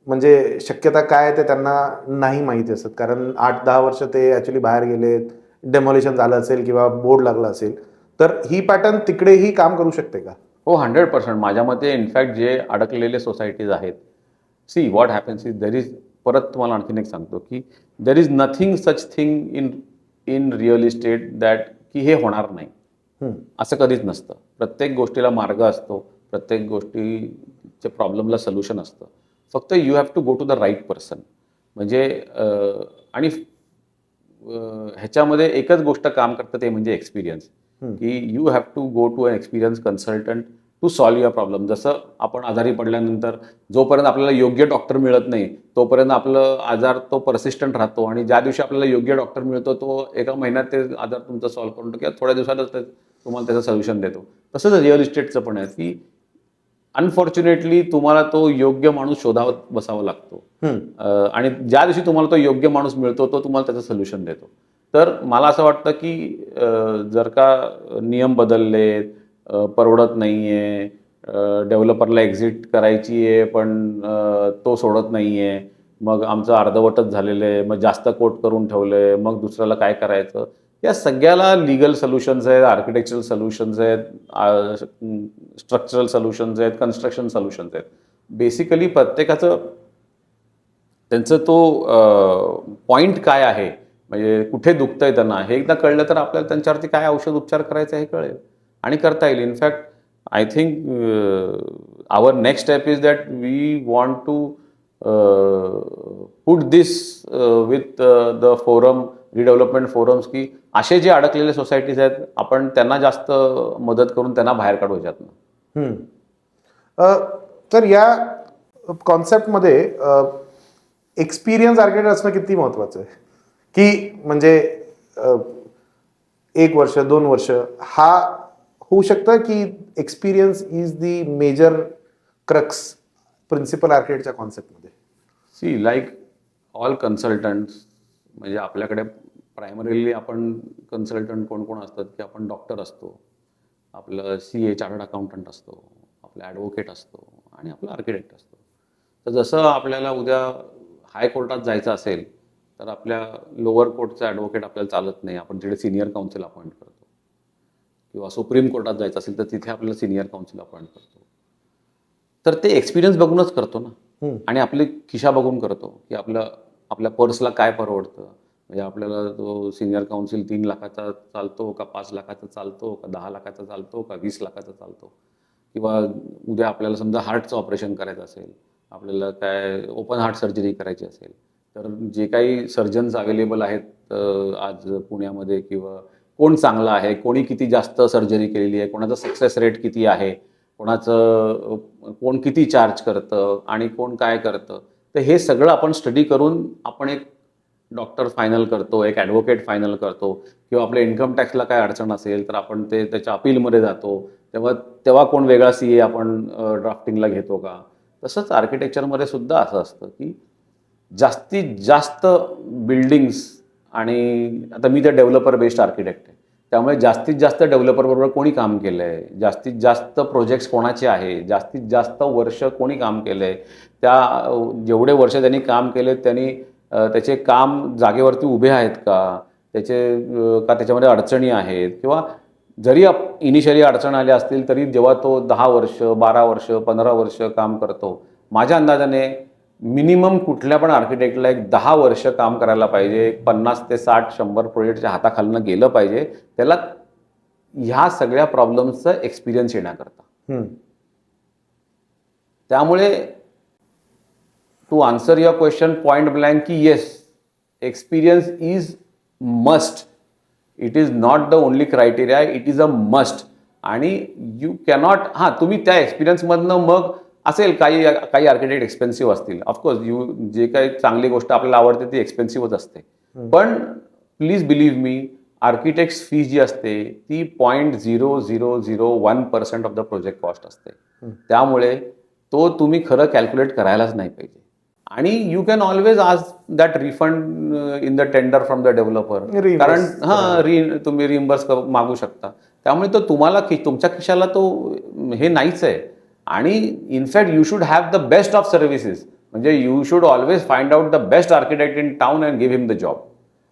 म्हणजे शक्यता काय आहे ते त्यांना नाही माहिती असत. कारण 8-10 वर्ष ते ॲक्च्युली बाहेर गेले, डेमॉलिशन झालं असेल किंवा बोर्ड लागला असेल, तर ही पॅटर्न तिकडेही काम करू शकते का? हो 100%. माझ्या मते इनफॅक्ट जे अडकलेले सोसायटीज आहेत, see what happens is there is, परत तुम्हाला आणखीन एक सांगतो की there is nothing such thing in real estate that की हे होणार नाही, असं कधीच नसतं. प्रत्येक गोष्टीला मार्ग असतो, प्रत्येक गोष्टीच्या प्रॉब्लेमला सोल्युशन असतं. फक्त you have to go to the right person. म्हणजे आणि ह्याच्यामध्ये एकच गोष्ट काम करतं, ते म्हणजे एक्सपिरियन्स. की you have to go to an experience consultant to solve your problem. जसं आपण आजारी पडल्यानंतर जोपर्यंत आपल्याला योग्य डॉक्टर मिळत नाही तोपर्यंत आपलं आजार तो परसिस्टंट राहतो, आणि ज्या दिवशी आपल्याला योग्य डॉक्टर मिळतो तो एका महिन्यात ते आजार तुमचा सॉल्व्ह करून किंवा थोड्या दिवसातच तुम्हाला त्याचं सोल्युशन देतो. तसंच रिअल इस्टेटचं पण आहे की अनफॉर्च्युनेटली तुम्हाला तो योग्य माणूस शोधावत बसावा लागतो, आणि ज्या दिवशी तुम्हाला तो योग्य माणूस मिळतो तो तुम्हाला त्याचं सोल्युशन देतो. तर मला असं वाटतं की जर का नियम बदलले, परवडत नाहीये, डेव्हलपरला एक्झिट करायची आहे पण तो सोडत नाहीये, मग आमचं अर्धवटच झालेलं आहे, मग जास्त कोट करून ठेवलंय, मग दुसऱ्याला काय करायचं, या सगळ्याला लिगल सोल्युशन्स आहेत, आर्किटेक्चरल सोल्युशन्स आहेत, स्ट्रक्चरल सोल्युशन्स आहेत, कन्स्ट्रक्शन सोल्युशन्स आहेत. बेसिकली प्रत्येकाचं त्यांचं तो पॉईंट काय आहे, म्हणजे कुठे दुखतंय त्यांना हे एकदा कळलं तर आपल्याला त्यांच्यावरती काय औषध उपचार करायचं हे कळेल आणि करता येईल. In fact I think our next step is that we want to put this with the forum, redevelopment forums, की असे जे अडकलेले सोसायटीज आहेत आपण त्यांना जास्त मदत करून त्यांना बाहेर काढू याच्यातनं. तर या कॉन्सेप्टमध्ये एक्सपिरियन्स आर्किटेक्ट असणं किती महत्त्वाचं आहे? की म्हणजे 1 वर्ष 2 वर्ष हा होऊ शकतं की experience is the major crux principal आर्किटेक्टच्या कॉन्सेप्टमध्ये? सी लाईक ऑल कन्सल्टंट्स, म्हणजे आपल्याकडे प्रायमरीली आपण कन्सल्टंट कोण कोण असतात की आपण डॉक्टर असतो, आपलं CA चार्टर्ड अकाउंटंट असतो, आपला ॲडव्होकेट असतो आणि आपला आर्किटेक्ट असतो. तर जसं आपल्याला उद्या हायकोर्टात जायचं असेल तर आपल्या लोअर कोर्टचा ॲडव्होकेट आपल्याला चालत नाही, आपण तिथे सिनियर काउन्सिल अपॉइंट करतो, किंवा सुप्रीम कोर्टात जायचं असेल तर तिथे आपल्याला सिनियर काउन्सिल अपॉइंट करतो. तर ते एक्सपिरियन्स बघूनच करतो ना, आणि आपली खिशा बघून करतो की आपल्या पर्सला काय परवडतं. म्हणजे आपल्याला तो सिनियर काउन्सिल 3 लाखाचा चालतो का, 5 लाखाचा चालतो का, 10 लाखाचा चालतो का, 20 लाखाचा चालतो, किंवा उद्या आपल्याला समजा हार्टचं ऑपरेशन करायचं असेल, आपल्याला काय ओपन हार्ट सर्जरी करायची असेल, तर जे काही सर्जन्स अवेलेबल आहेत आज पुण्यामध्ये, किंवा कोण चांगलं आहे, कोणी किती जास्त सर्जरी केलेली आहे, कोणाचा सक्सेस रेट किती आहे, कोण किती चार्ज करतं आणि कोण काय करतं, तर हे सगळं आपण स्टडी करून आपण एक डॉक्टर फायनल करतो, एक ॲडव्होकेट फायनल करतो, किंवा आपल्या इन्कम टॅक्सला काय अडचण असेल तर आपण त्याच्या अपीलमध्ये जातो, तेव्हा कोण वेगळा CA आपण ड्राफ्टिंगला घेतो का. तसंच आर्किटेक्चरमध्ये सुद्धा असं असतं की जास्तीत जास्त बिल्डिंग्स, आणि आता मी तर डेव्हलपर बेस्ड आर्किटेक्ट आहे, त्यामुळे जास्तीत जास्त डेव्हलपरबरोबर कोणी काम केलं आहे, जास्तीत जास्त प्रोजेक्ट्स कोणाचे आहे, जास्तीत जास्त वर्ष कोणी काम केलं आहे, जेवढे वर्ष त्यांनी काम केले त्यांनी त्याचे काम जागेवरती उभे आहेत का, त्याच्यामध्ये अडचणी आहेत, किंवा जरी इनिशियली अडचण आल्या असतील तरी जेव्हा तो 10 वर्ष 12 वर्ष 15 वर्ष काम करतो, माझ्या अंदाजाने मिनिमम कुठल्या पण आर्किटेक्टला एक 10 वर्ष काम करायला पाहिजे, 50 ते 60-100 प्रोजेक्टच्या हाताखालनं गेलं पाहिजे त्याला ह्या सगळ्या प्रॉब्लेम्सचं एक्सपिरियन्स येण्याकरता. त्यामुळे to answer your question point blank की yes, experience is must. It is not the only criteria, it is a must. आणि यू कॅनॉट, तुम्ही त्या एक्सपिरियन्समधनं मग असेल काही आर्किटेक्ट एक्सपेन्सिव्ह असतील, ऑफकोर्स जे काही चांगली गोष्ट आपल्याला आवडते ती एक्सपेन्सिव्हच असते, पण please believe me, architects fee जी असते ती 0.0001% ऑफ द प्रोजेक्ट कॉस्ट असते. त्यामुळे तो तुम्ही खरं कॅल्क्युलेट करायलाच नाही पाहिजे. आणि you can always ask that refund in the tender from the developer, कारण तुम्ही रिइम्बर्स मागू शकता. त्यामुळे तो तुम्हाला तुमच्या खिशाला तो हे नाहीच आहे. आणि in fact you should have the best of services, म्हणजे you should always find out the best architect in town and give him the job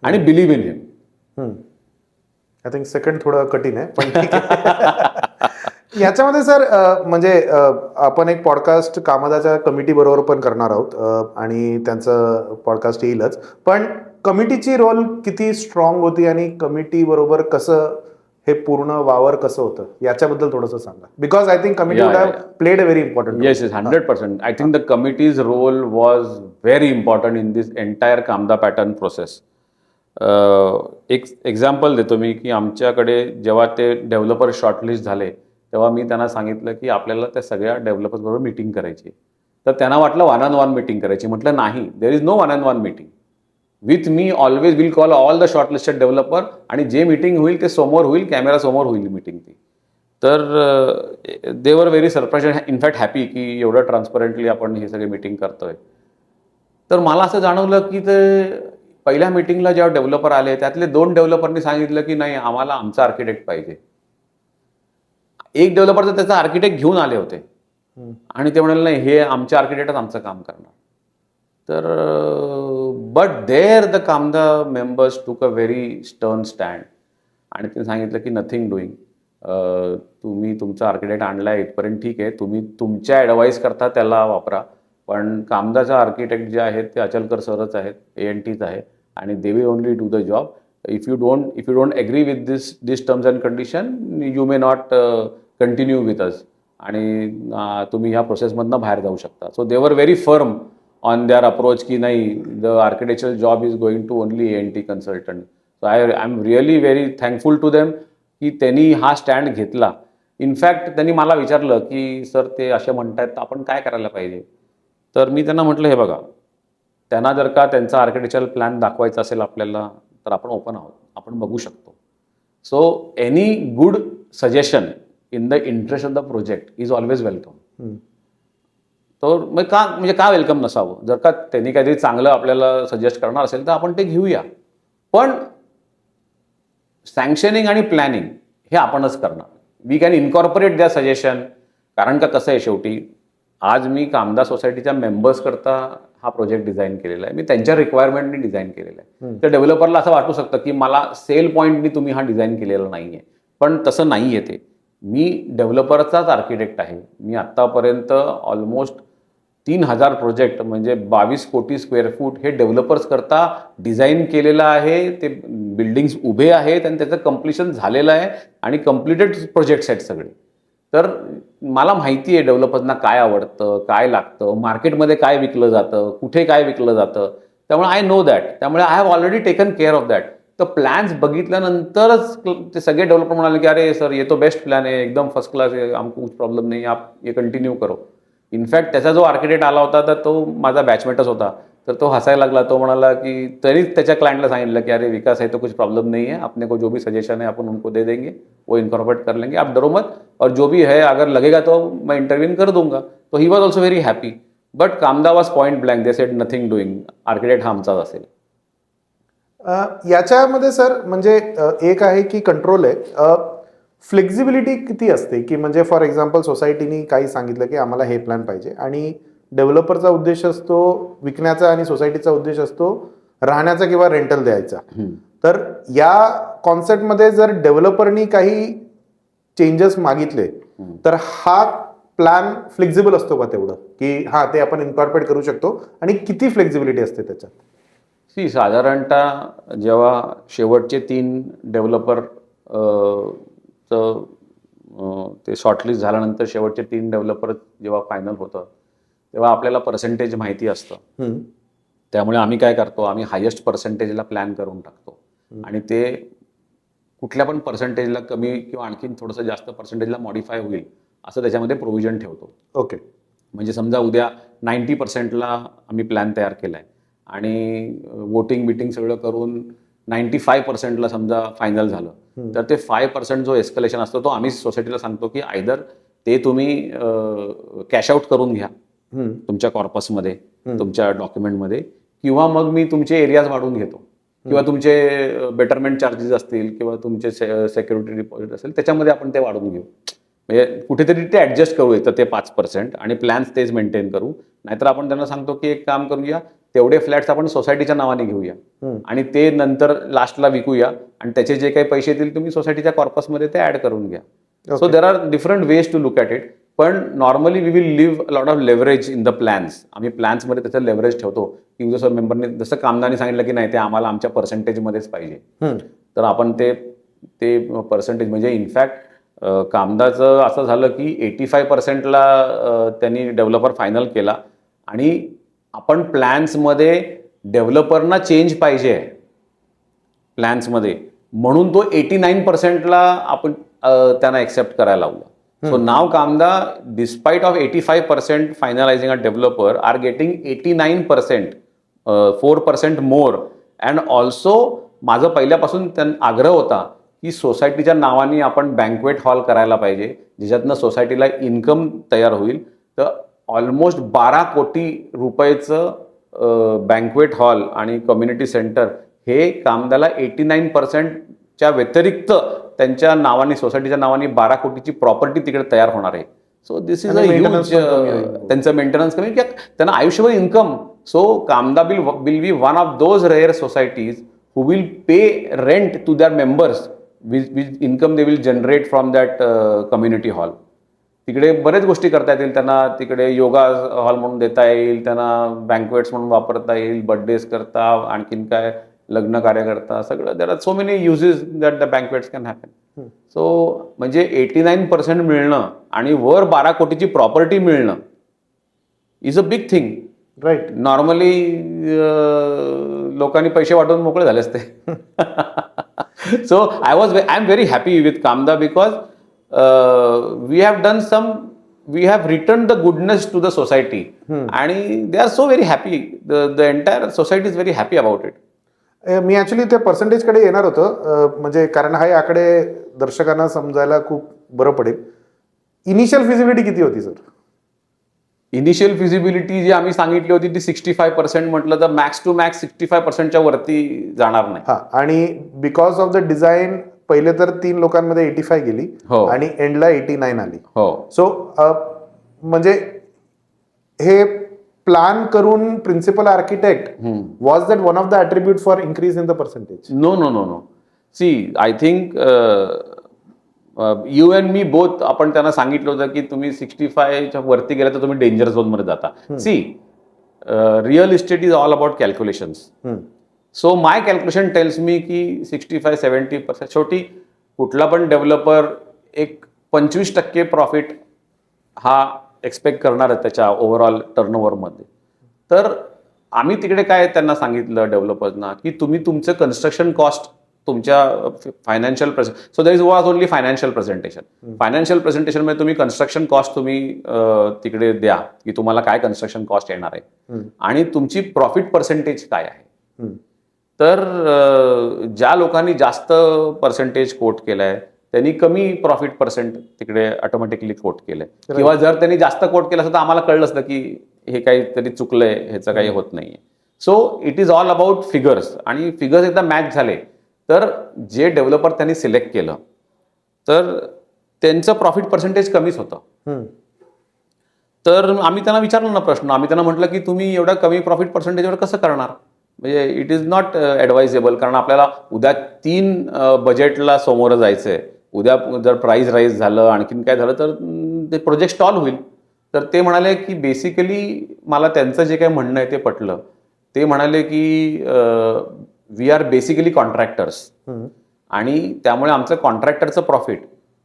आणि believe in him. I think second थोडं कठीण आहे, पण ठीक आहे. याच्यामध्ये सर म्हणजे आपण एक पॉडकास्ट कामदाच्या कमिटी बरोबर पण करणार आहोत आणि त्यांचं पॉडकास्ट येईलच. पण कमिटीची रोल किती स्ट्रॉंग होती आणि कमिटी बरोबर कसं हे पूर्ण वावर कसं होतं याच्याबद्दल थोडंसं सांगा. Because I think committee would have played a very important. Yes, 100%. I think the committee's role was very important in this entire Kamda pattern process. एक एक्झाम्पल देतो मी की आमच्याकडे जेव्हा ते डेव्हलपर शॉर्टलिस्ट झाले तेव्हा मी त्यांना सांगितलं की आपल्याला त्या सगळ्या डेव्हलपर्स बरोबर मीटिंग करायची. तर त्यांना वाटलं वन ऑन वन मीटिंग करायची. म्हटलं नाही, there is no one on one meeting. With me always will call all the shortlisted developer आणि जे मीटिंग होईल ते समोर होईल, कॅमेरा समोर होईल मीटिंग ती. तर they were very surprise and in fact happy की एवढं ट्रान्सपरंटली आपण हे सगळे मीटिंग करतोय. तर मला असं जाणवलं की ते पहिल्या मीटिंगला जेव्हा डेव्हलपर आले त्यातले 2 डेव्हलपरनी सांगितलं की नाही, आम्हाला आमचा आर्किटेक्ट पाहिजे. एक डेव्हलपर तर त्याचा आर्किटेक्ट घेऊन आले होते आणि ते म्हणाले नाही, हे आमचे आर्किटेक्टच आमचं काम करणार. तर but there the Kamda members took a very stern stand आणि ते सांगितलं की नथिंग डुईंग. तुम्ही तुमचा आर्किटेक्ट आणलाय इथपर्यंत ठीक आहे, तुम्ही तुमच्या ॲडवाईस करता त्याला वापरा, पण कामदाचा आर्किटेक्ट जे आहेत ते अचलकर सरच आहेत, ANTच आहे आणि they will only do the job. If you don't agree with this terms and condition you may not continue with us आणि तुम्ही ह्या प्रोसेसमधनं बाहेर जाऊ शकता. So they were very firm on their approach की नाही, the architectural job is going to only ANT consultant. So I am really very thankful to them की त्यांनी हा स्टँड घेतला. इनफॅक्ट त्यांनी मला विचारलं की सर ते असे म्हणतात तर आपण काय करायला पाहिजे. तर मी त्यांना म्हटलं हे बघा, त्यांना जर का त्यांचा आर्किटेक्चरल प्लॅन दाखवायचा असेल आपल्याला तर आपण ओपन आहोत, आपण बघू शकतो. So any good suggestion in the interest of the project is always welcome. तर मग का वेलकम नसावं. जर का त्यांनी काहीतरी चांगलं आपल्याला सजेस्ट करणार असेल तर आपण ते घेऊया. पण सँक्शनिंग आणि प्लॅनिंग हे आपणच करणार. वी कॅन इन्कॉर्पोरेट द्या सजेशन. कारण का कसं आहे, शेवटी आज मी कामदा सोसायटीच्या मेंबर्स करता हा प्रोजेक्ट डिझाईन केलेला आहे, मी त्यांच्या रिक्वायरमेंटनी डिझाईन केलेला आहे. तर डेव्हलपरला असं वाटू शकतं की मला सेल पॉईंटनी तुम्ही हा डिझाईन केलेला नाही आहे, पण तसं नाही आहे. ते मी डेव्हलपरचाच आर्किटेक्ट आहे. मी आत्तापर्यंत ऑलमोस्ट 3000 प्रोजेक्ट म्हणजे 22 कोटी स्क्वेअर फूट हे डेव्हलपर्स करता डिझाईन केलेलं आहे. ते बिल्डिंग्स उभे आहेत आणि त्याचं कम्प्लिशन झालेलं आहे आणि कम्प्लिटेड प्रोजेक्ट्स आहेत सगळे. तर मला माहिती आहे डेव्हलपर्सना काय आवडतं, काय लागतं, मार्केटमध्ये काय विकलं जातं, कुठे काय विकलं जातं. त्यामुळे आय नो दॅट. त्यामुळे I have already taken care of that. तर प्लॅन्स बघितल्यानंतरच ते सगळे डेव्हलपर म्हणाले की अरे सर ये तो बेस्ट प्लॅन आहे, एकदम फर्स्ट क्लास आहे, आमको कुछ प्रॉब्लेम नाही, आप ये कंटिन्यू करो. इनफॅक्ट त्याचा जो आर्किटेक्ट आला होता तर तो माझा बॅचमेटच होता. तर तो हसायला लागला. तो म्हणाला की तरीच त्याच्या क्लायंटला सांगितलं की अरे विकास है तो कुछ प्रॉब्लम नहीं है, अपने को जो भी सजेशन है अपन उनको दे देंगे, वो इनकॉर्पोरेट कर लेंगे, आप डरो मत, और जो भी है अगर लगेगा तो मैं इंटरव्यून कर दूंगा. तो he was also very happy. But Kamda was point blank, they said nothing doing, architect हा आमचाच असेल. याच्यामध्ये सर म्हणजे एक आहे की कंट्रोल आहे. फ्लेक्झिबिलिटी किती असते की म्हणजे फॉर एक्झाम्पल सोसायटीनी काही सांगितलं की आम्हाला हे प्लॅन पाहिजे आणि डेव्हलपरचा उद्देश असतो विकण्याचा आणि सोसायटीचा उद्देश असतो राहण्याचा किंवा रेंटल द्यायचा. तर या कॉन्सेप्टमध्ये जर डेव्हलपरनी काही चेंजेस मागितले तर हा प्लॅन फ्लेक्झिबल असतो का तेवढं की हा ते आपण इन्कॉर्पोरेट करू शकतो आणि किती फ्लेक्झिबिलिटी असते त्याच्यात? साधारणतः जेव्हा शेवटचे 3 डेव्हलपर ते शॉर्टलिस्ट झाल्यानंतर शेवटचे 3 डेव्हलपर जेव्हा फायनल होतं तेव्हा आपल्याला पर्सेंटेज माहिती असतं. त्यामुळे आम्ही काय करतो, आम्ही हायेस्ट पर्सेंटेजला प्लॅन करून टाकतो आणि ते कुठल्या पण पर्सेंटेजला कमी किंवा आणखीन थोडंसं जास्त पर्सेंटेजला मॉडिफाय होईल असं त्याच्यामध्ये प्रोव्हिजन ठेवतो. ओके. म्हणजे समजा उद्या 90% आम्ही प्लॅन तयार केला आहे आणि वोटिंग बिटिंग सगळं करून 95% समजा फायनल झालं, तर ते 5% जो एस्कलेशन असतो तो आम्ही सोसायटीला सांगतो की आयदर ते तुम्ही कॅश आउट करून घ्या तुमच्या कॉर्पसमध्ये, तुमच्या डॉक्युमेंटमध्ये, किंवा मग मी तुमचे एरियाज वाढवून घेतो, किंवा तुमचे बेटरमेंट चार्जेस असतील किंवा तुमचे सेक्युरिटी डिपॉझिट असेल त्याच्यामध्ये आपण ते वाढवून घेऊ. म्हणजे कुठेतरी ते ॲडजस्ट करू येतं ते 5% आणि प्लॅन्स तेच मेंटेन करू. नाहीतर आपण त्यांना सांगतो की एक काम करूया, तेवढे फ्लॅट्स आपण सोसायटीच्या नावाने घेऊया आणि ते नंतर लास्टला विकूया आणि त्याचे जे काही पैसे येतील तुम्ही सोसायटीच्या कॉर्पसमध्ये ते ऍड करून घ्या. So there are different ways to look at it. पण normally we will leave lot of leverage in the plans. आम्ही प्लॅन्समध्ये त्याचं लेव्हरेज ठेवतो की जसं मेंबरने जसं कामदारांनी सांगितलं की नाही ते आम्हाला आमच्या पर्सेंटेजमध्येच पाहिजे, तर आपण ते पर्सेंटेज म्हणजे इनफॅक्ट कामदाचं असं झालं की 85%ला त्यांनी डेव्हलपर फायनल केला आणि आपण प्लॅन्समध्ये डेव्हलपरना चेंज पाहिजे आहे प्लॅन्समध्ये म्हणून तो 89%ला आपण त्यांना एक्सेप्ट करायला लावला. So now Kamda, despite of 85% finalizing a developer, are getting 89%, 4% more. And also माझं पहिल्यापासून आग्रह होता की सोसायटीच्या नावाने आपण बँकवेट हॉल करायला पाहिजे ज्याच्यातनं सोसायटीला इन्कम तयार होईल. तर ऑलमोस्ट 12 कोटी रुपयेचं बँकवेट हॉल आणि कम्युनिटी सेंटर हे कामदाला 89%च्या व्यतिरिक्त त्यांच्या नावाने सोसायटीच्या नावाने 12 कोटीची प्रॉपर्टी तिकडे तयार होणार आहे. So this is a huge त्यांचं मेंटेनन्स कमी की त्यांना आयुष्यभर income. So Kamda will be one of those rare societies who will pay rent to their members which income they will generate from that community hall. तिकडे बरेच गोष्टी करता येतील त्यांना. तिकडे योगा हॉल म्हणून देता येईल त्यांना, बँकवेट्स म्हणून वापरता येईल, बर्थडेज करता, आणखीन काय लग्न कार्य करता, सगळं. There are so many uses that the banquets can happen. So म्हणजे 89% मिळणं आणि वर 12 कोटीची प्रॉपर्टी मिळणं is a big thing. Right. Normally लोकांनी पैसे वाटून मोकळे झाले असते. So I am very happy with Kamda because we have return the goodness to the society आणि they are so very happy. The entire society is very happy about it. मी actually त्या पर्सेंटेजकडे येणार होतं, म्हणजे कारण हा आकडे दर्शकांना समजायला खूप बरं पडेल. इनिशियल फिजिबिलिटी किती होती सर? इनिशियल फिजिबिलिटी जी आम्ही सांगितली होती ती 65% म्हटलं तर मॅक्स टू मॅक्स 65%च्या वरती जाणार नाही. हा, आणि बिकॉज ऑफ द डिझाईन पहिले तर 3 लोकांमध्ये 85 गेली आणि एंडला 89 आली. सो म्हणजे हे प्लॅन करून principal architect was that one of the attribute for increase in the percentage? No. See I think you and me both आपण त्यांना सांगितलं होतं की तुम्ही 65च्या वरती गेला तर तुम्ही डेंजर झोनमध्ये जाता. See real estate is all about calculations. So my calculation tells me की 65-70% शेवटी कुठला पण डेव्हलपर एक 25% प्रॉफिट हा एक्सपेक्ट करणार आहे त्याच्या ओव्हरऑल टर्नओव्हरमध्ये. तर आम्ही तिकडे काय त्यांना सांगितलं डेव्हलपर्सना की तुम्ही तुमचं कन्स्ट्रक्शन कॉस्ट तुमच्या financial so that is was only financial presentation. Financial प्रेझेंटेशनमध्ये तुम्ही कन्स्ट्रक्शन कॉस्ट तुम्ही तिकडे द्या की तुम्हाला काय कन्स्ट्रक्शन कॉस्ट येणार आहे आणि तुमची प्रॉफिट पर्सेंटेज काय आहे. तर ज्या लोकांनी जास्त पर्सेंटेज कोट केलाय त्यांनी कमी प्रॉफिट पर्सेंट तिकडे ऑटोमॅटिकली कोट केलंय. किंवा जर त्यांनी जास्त कोट केलं असतं तर आम्हाला कळलं असतं की हे काहीतरी चुकलंय, ह्याचं काही होत नाहीये. So it is all about figures. आणि फिगर्स एकदा मॅच झाले तर जे डेव्हलपर त्यांनी सिलेक्ट केलं तर त्यांचं प्रॉफिट पर्सेंटेज कमीच होतं. तर आम्ही त्यांना विचारलं ना प्रश्न. आम्ही त्यांना म्हटलं की तुम्ही एवढा कमी प्रॉफिट पर्सेंटेजवर कसं करणार, म्हणजे इट इज नॉट ॲडवायझेबल. कारण आपल्याला उद्या 3 बजेटला समोर जायचंय. उद्या जर प्राईस राईज झालं, आणखीन काय झालं तर ते प्रोजेक्ट स्टॉल होईल. तर ते म्हणाले की बेसिकली मला त्यांचं जे काही म्हणणं आहे ते पटलं. ते म्हणाले की वी आर बेसिकली कॉन्ट्रॅक्टर्स आणि त्यामुळे आमचं कॉन्ट्रॅक्टरचं प्रॉफिट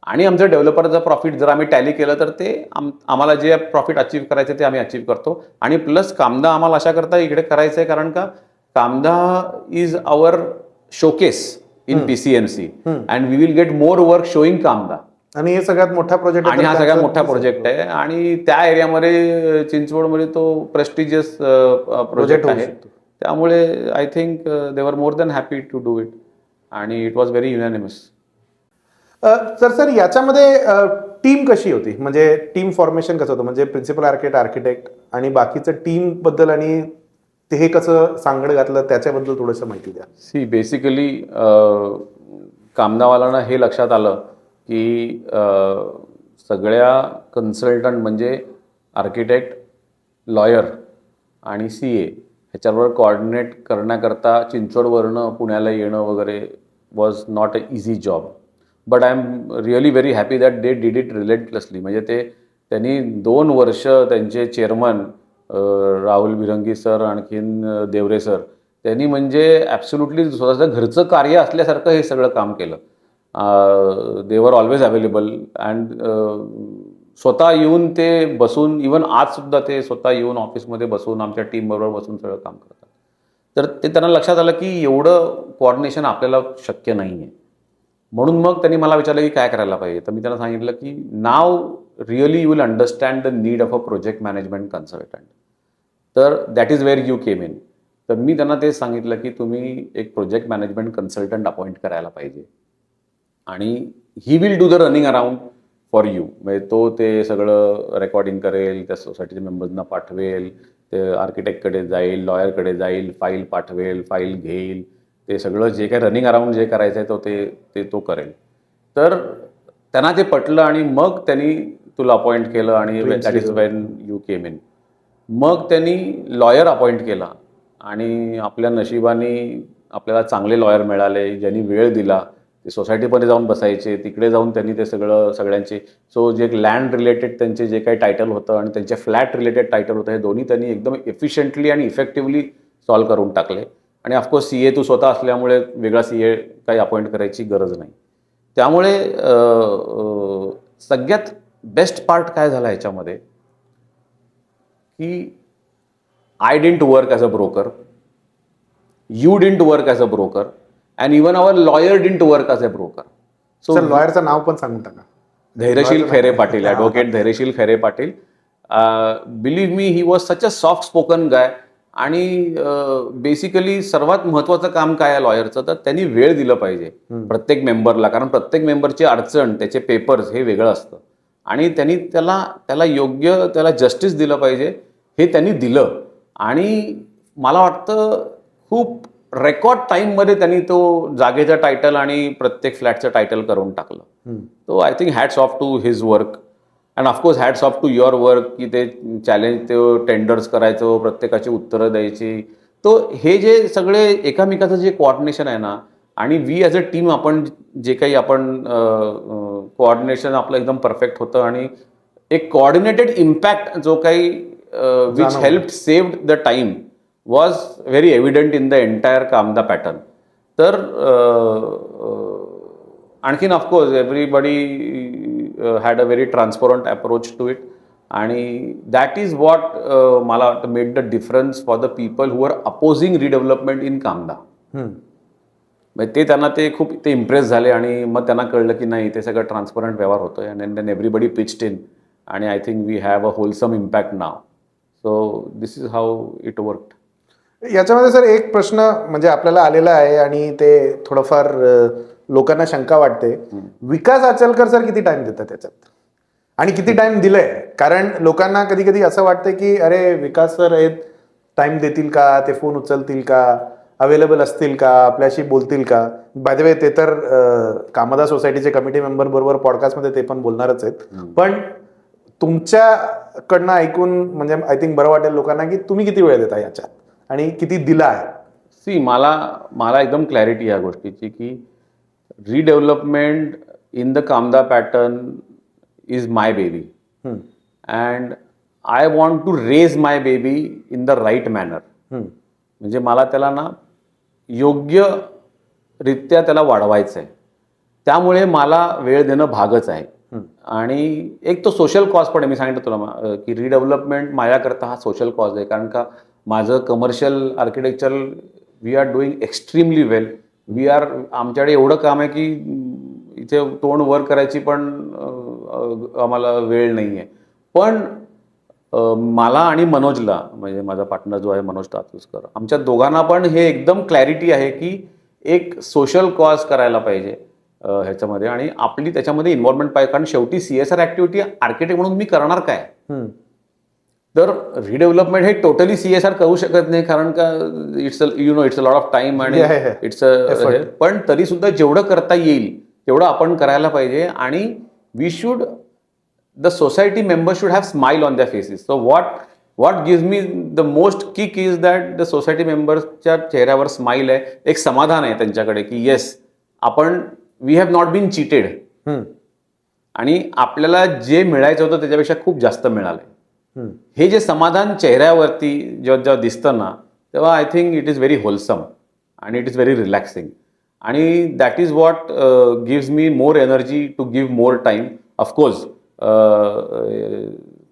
आणि आमचं डेव्हलपरचं प्रॉफिट जर आम्ही टॅली केलं तर ते आम्हाला जे प्रॉफिट अचीव्ह करायचं ते आम्ही अचीव्ह करतो. आणि प्लस कामदा आम्हाला अशा करता इकडे करायचं आहे कारण का Kamda is our showcase in PCMC and we will get more work showing Kamda. आणि हे सगळ्यात मोठा प्रोजेक्ट आणि हा सगळ्यात मोठा प्रोजेक्ट आहे आणि त्या एरियामध्ये चिंचवडमध्ये तो प्रेस्टिजियस प्रोजेक्ट आहे. त्यामुळे I think they were more than happy to do it आणि it was very unanimous. Sir याच्यामध्ये टीम कशी होती, म्हणजे टीम फॉर्मेशन कसं होतं, म्हणजे प्रिन्सिपल आर्किटेक्ट आणि बाकीचं टीम बद्दल आणि ते हे कसं सांगड घातलं त्याच्याबद्दल थोडंसं माहिती द्या. सी बेसिकली कामदावाल्यांना हे लक्षात आलं की सगळ्या कन्सल्टंट म्हणजे आर्किटेक्ट, लॉयर आणि CA ह्याच्यावर कोऑर्डिनेट करण्याकरता चिंचवडवरनं पुण्याला येणं वगैरे was not a easy job. But I am really very happy that they did it relentlessly. म्हणजे त्यांनी 2 वर्ष त्यांचे चेअरमन राहुल भिरंगी सर, आणखीन देवरे सर, त्यांनी म्हणजे ॲब्सोल्युटली स्वतःचं घरचं कार्य असल्यासारखं हे सगळं काम केलं. दे वर ऑलवेज अवेलेबल अँड स्वतः येऊन ते बसून, इवन आजसुद्धा ते स्वतः येऊन ऑफिसमध्ये बसून आमच्या टीमबरोबर बसून सगळं काम करतात. तर ते त्यांना लक्षात आलं की एवढं कोऑर्डिनेशन आपल्याला शक्य नाही आहे. म्हणून मग त्यांनी मला विचारलं की काय करायला पाहिजे. तर मी त्यांना सांगितलं की now really you will understand the need of a project management consultant. तर that is where you came in. तर मी त्यांना तेच सांगितलं की तुम्ही एक प्रोजेक्ट मॅनेजमेंट कन्सल्टंट अपॉइंट करायला पाहिजे आणि he will do the running around for you. म्हणजे तो ते सगळं रेकॉर्डिंग करेल, त्या सोसायटीच्या मेंबर्सना पाठवेल, ते आर्किटेक्टकडे जाईल, लॉयरकडे जाईल, फाईल पाठवेल, फाईल घेईल, ते सगळं जे काही रनिंग अराउंड जे करायचं आहे तो करेल. तर त्यांना ते पटलं आणि मग त्यांनी तुला अपॉइंट केलं आणि that is Wien you came in. मग त्यांनी लॉयर अपॉइंट केला आणि आपल्या नशिबाने आपल्याला चांगले लॉयर मिळाले, ज्यांनी वेळ दिला. ते सोसायटीमध्ये जाऊन बसायचे, तिकडे जाऊन त्यांनी ते सगळ्यांचे जे लँड रिलेटेड त्यांचे जे काही टायटल होतं आणि त्यांचे फ्लॅट रिलेटेड टायटल होतं, हे दोन्ही त्यांनी एकदम एफिशियंटली आणि इफेक्टिव्हली सॉल्व्ह करून टाकले. आणि ऑफकोर्स CA तू स्वतः असल्यामुळे वेगळा CA काही अपॉइंट करायची गरज नाही. त्यामुळे सगळ्यात बेस्ट पार्ट काय झाला ह्याच्यामध्ये की I didn't work as a broker, you didn't work as a broker, and even our lawyer didn't work as a broker. Sir लॉयरचं नाव पण सांगून टाका. Dhairyasheel Khaire Patil, advocate Dhairyasheel Khaire Patil. Believe me, he was such a soft spoken guy. आणि basically सर्वात महत्त्वाचं काम काय आहे लॉयरचं, तर त्यांनी वेळ दिलं पाहिजे प्रत्येक मेंबरला. कारण प्रत्येक मेंबरची अडचण, त्याचे पेपर्स हे वेगळं असतं आणि त्यांनी त्याला योग्य त्याला जस्टिस दिलं पाहिजे, हे त्यांनी दिलं. आणि मला वाटतं खूप रेकॉर्ड टाईममध्ये त्यांनी तो जागेचा टायटल आणि प्रत्येक फ्लॅटचं टायटल करून टाकलं. तो I think hats off to his work and of course hats off to your work, की ते चॅलेंज, ते टेंडर्स करायचं, प्रत्येकाची उत्तरं द्यायची. तो हे जे सगळे एकामेकाचं जे कोऑर्डिनेशन आहे ना, आणि वी ॲज अ टीम आपण जे काही कोऑर्डिनेशन आपलं एकदम परफेक्ट होतं आणि एक कोऑर्डिनेटेड इम्पॅक्ट जो काही which help saved the time was very evident in the entire Kamda pattern. तर आणखीन of course everybody had a very transparent approach to it. आणि दॅट इज वॉट मला वाटतं made the difference for the people who are opposing redevelopment in Kamda. म्हणजे त्यांना खूप impress झाले आणि मग त्यांना कळलं की नाही, ते सगळं ट्रान्सपरंट व्यवहार होतोय. And then everybody pitched in आणि I think we have a wholesome impact now. So this is how it worked. याच्यामध्ये सर एक प्रश्न म्हणजे आपल्याला आलेला आहे आणि ते थोडंफार लोकांना शंका वाटते. विकास आचलकर सर किती टाइम देतात त्याच्यात आणि किती टाइम दिलंय? कारण लोकांना कधी कधी असं वाटतं की अरे विकास सर आहेत, टाइम देतील का, ते फोन उचलतील का, अवेलेबल असतील का, आपल्याशी बोलतील का. बाय द वे ते तर कामदा सोसायटीचे कमिटी मेंबर बरोबर पॉडकास्टमध्ये ते पण बोलणारच आहेत. पण तुमच्याकडनं ऐकून म्हणजे आय थिंक बरं वाटेल लोकांना की तुम्ही किती वेळ देता याच्यात आणि किती दिला आहे. सी, मला एकदम क्लॅरिटी या गोष्टीची की redevelopment in the Kamda pattern is my baby and I want to raise my baby in the right manner. म्हणजे मला त्याला ना योग्यरित्या त्याला वाढवायचं आहे. त्यामुळे मला वेळ देणं भागच आहे. आणि एक तो सोशल कॉज पण आहे. मी सांगितलं तुला की रिडेव्हलपमेंट माझ्याकरता हा सोशल कॉज आहे. कारण का माझं commercial architecture we are doing extremely well. आमच्याकडे एवढं काम आहे की इथे तोंड वर करायची पण आम्हाला वेळ नाही आहे. पण मला आणि मनोजला, म्हणजे माझा पार्टनर जो आहे मनोज तातुसकर, आमच्या दोघांना पण हे एकदम क्लॅरिटी आहे की एक सोशल कॉज करायला पाहिजे ह्याच्यामध्ये आणि आपली त्याच्यामध्ये इन्व्हॉल्वमेंट पाहिजे. कारण शेवटी CSR ॲक्टिव्हिटी आर्किटेक्ट म्हणून मी करणार काय. तर रिडेव्हलपमेंट हे टोटली CSR करू शकत नाही, कारण का it's a lot of time आणि इट्स अ, पण तरी सुद्धा जेवढं करता येईल तेवढं आपण करायला पाहिजे. आणि we should, the society members should have smile on their faces. So what what gives me the most kick is that the society मेंबर्सच्या चेहऱ्यावर स्माईल आहे, एक समाधान आहे त्यांच्याकडे की येस आपण we have not been cheated आणि आपल्याला जे मिळायचं होतं त्याच्यापेक्षा खूप जास्त मिळालंय. हे जे समाधान चेहऱ्यावरती जेव्हा जेव्हा दिसतं ना तेव्हा I think it is very wholesome आणि इट इज व्हेरी रिलॅक्सिंग आणि that is what gives me more energy to give more time. Of course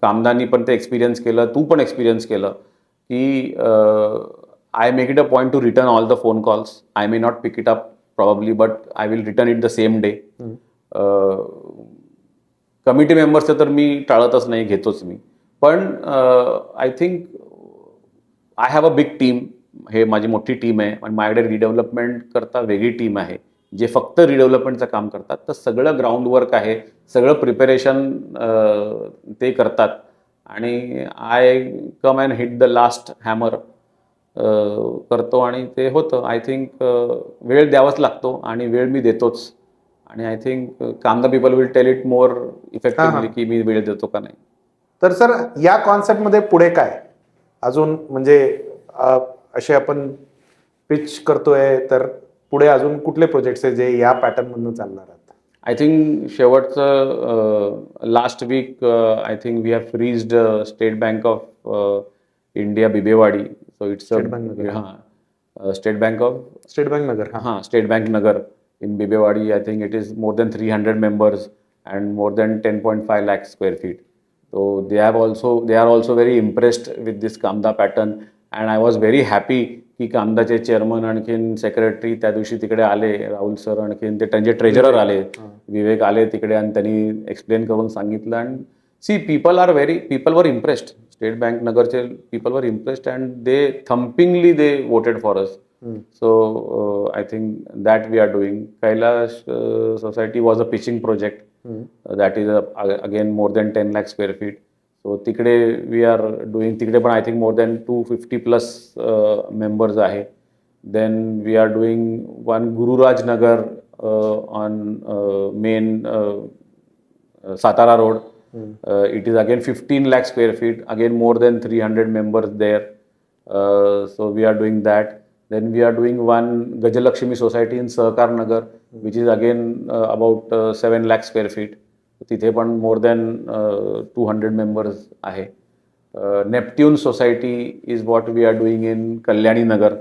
कामदानी पण ते एक्सपिरियन्स केलं, तू पण एक्सपिरियन्स केलं की I make it a point to return all the phone calls. I may not pick it up probably but I will return it the same day. Committee मेंबर्सचं तर मी टाळतच नाही, घेतोच मी. पण I think I have a big team. हे माझी मोठी टीम आहे आणि माझ्याकडे रिडेव्हलपमेंट करता वेगळी टीम आहे जे फक्त रिडेव्हलपमेंटचं काम करतात. तर सगळं ग्राउंड वर्क आहे, सगळं प्रिपरेशन ते करतात आणि I come and hit the last hammer करतो आणि ते होतं. आय थिंक वेळ द्यावाच लागतो आणि वेळ मी देतोच आणि I think Kamda people will tell it more effectively की मी वेळ देतो का नाही. तर सर या कॉन्सेप्टमध्ये पुढे काय अजून म्हणजे असे आपण पिच करतोय तर पुढे अजून कुठले प्रोजेक्ट्स आहे जे या पॅटर्न मधून चालणार आहेत? आय थिंक शेवटचं last week I think we have freezed State Bank of India Bibewadi. So it's State Bank Nagar. हां State Bank of State Bank Nagar. हां State Bank Nagar in Bibewadi. I think it is more than 300 members and more than 10.5 lakh square feet. So they are also very impressed with this Kamda pattern and I was very happy की कामदाचे chairman आणखीन secretary त्या दिवशी तिकडे आले, Rahul sir आणखीन ते त्यांचे treasurer आले, विवेक आले तिकडे आणि त्यांनी एक्सप्लेन करून सांगितलं. And see people were impressed. State bank नगरचे people were impressed and they thumpingly they voted for us. So I think that we are doing. Kailash Society was a pitching project. That is again more than 10 lakh square feet. So tikde we are doing tikde पण I think more than 250 plus members आहे. Then we are doing one Gururaj Nagar on main Satara road. It is again 15 lakh square feet. Again more than 300 members there. So we are doing that. Then we are doing one Gajalakshmi Society in Sahkar Nagar, which is again about 7 lakh square feet. तिथे पण more than 200 members आहे. Neptune Society is what we are doing in Kalyani Nagar.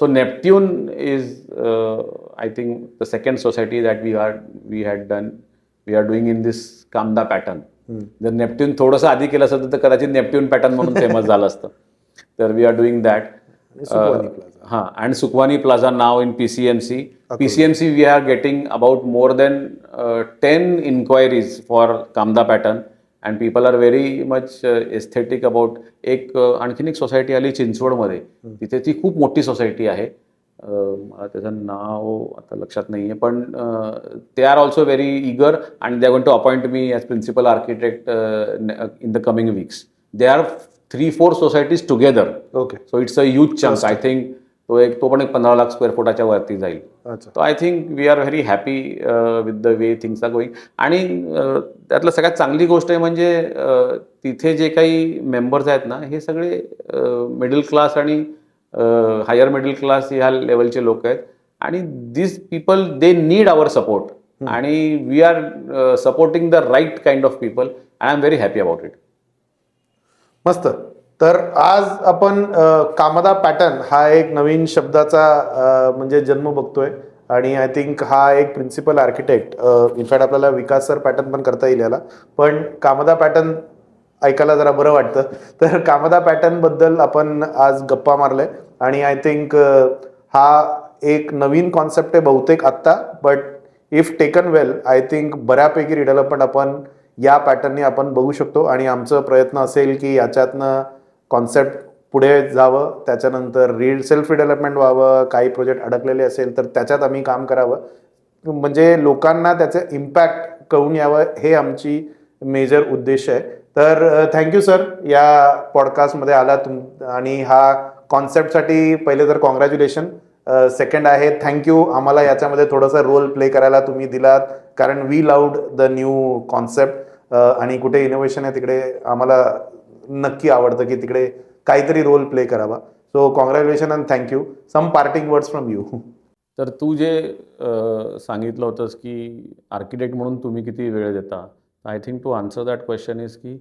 So Neptune is I think the second society that we had done. We are doing in this Kamda pattern. जर Neptune थोडंसं आधी केलं असतं तर कदाचित Neptune pattern म्हणून famous झालं असतं. तर वी आर डुईंग दॅट. हां and Sukhwani plaza now in PCMC. PCMC we are getting about more than 10 inquiries for Kamda pattern and people are very much aesthetic about. एक आणखीन एक सोसायटी आली चिंचवडमध्ये, तिथे ती खूप मोठी सोसायटी आहे. मला त्याचं नाव आता लक्षात नाही आहे पण they are also very eager and they are going to appoint me as principal architect in the coming weeks. They are 3-4 societies together. Okay. So it's a huge chunk. I think तो पण एक 15 lakh square फुटाच्या वरती जाईल. तो I think we are very happy with the way things are going. आणि त्यातलं सगळ्यात चांगली गोष्ट आहे म्हणजे तिथे जे काही मेंबर्स आहेत ना हे सगळे मिडल क्लास आणि हायर मिडल क्लास ह्या लेवलचे लोक आहेत आणि this people they need our support आणि we are supporting the right kind of people. I am very happy about it. मस्त. तर आज आपण कामदा पॅटर्न हा एक नवीन शब्दाचा म्हणजे जन्म बघतोय आणि आय थिंक हा एक प्रिन्सिपल आर्किटेक्ट इनफॅक्ट आपल्याला विकास सर पॅटर्न पण करता येईल याला, पण कामदा पॅटर्न ऐकायला जरा बरं वाटतं. तर कामदा पॅटर्न बद्दल आपण आज गप्पा मारले आणि आय थिंक हा एक नवीन कॉन्सेप्ट आहे बहुतेक आत्ता, but if taken well I think बऱ्यापैकी रिडेव्हलपमेंट आपण या पॅटर्नने आपण बघू शकतो आणि आमचा प्रयत्न असेल की याच्यातनं कॉन्सेप्ट पुढे जावं, त्याच्यानंतर सेल्फ रिडेव्हलपमेंट व्हावं, काही प्रोजेक्ट अडकलेले असेल तर त्याच्यात आम्ही काम करावं, म्हणजे लोकांना त्याचं इम्पॅक्ट कळून यावं, हे आमची मेजर उद्देश आहे. तर थँक्यू सर या पॉडकास्टमध्ये आला आणि हा कॉन्सेप्टसाठी पहिले तर कॉंग्रॅच्युलेशन. सेकंड आहे थँक्यू आम्हाला याच्यामध्ये थोडासा रोल प्ले करायला तुम्ही दिलात, कारण we loved the new concept आणि कुठे इनोव्हेशन आहे तिकडे आम्हाला नक्की आवडतं की तिकडे काहीतरी रोल प्ले करावा. So congratulation and thank you. Some parting words from you. तर तू जे सांगितलं होतंस की आर्किटेक्ट म्हणून तुम्ही किती वेळ देता, I think to answer that question is की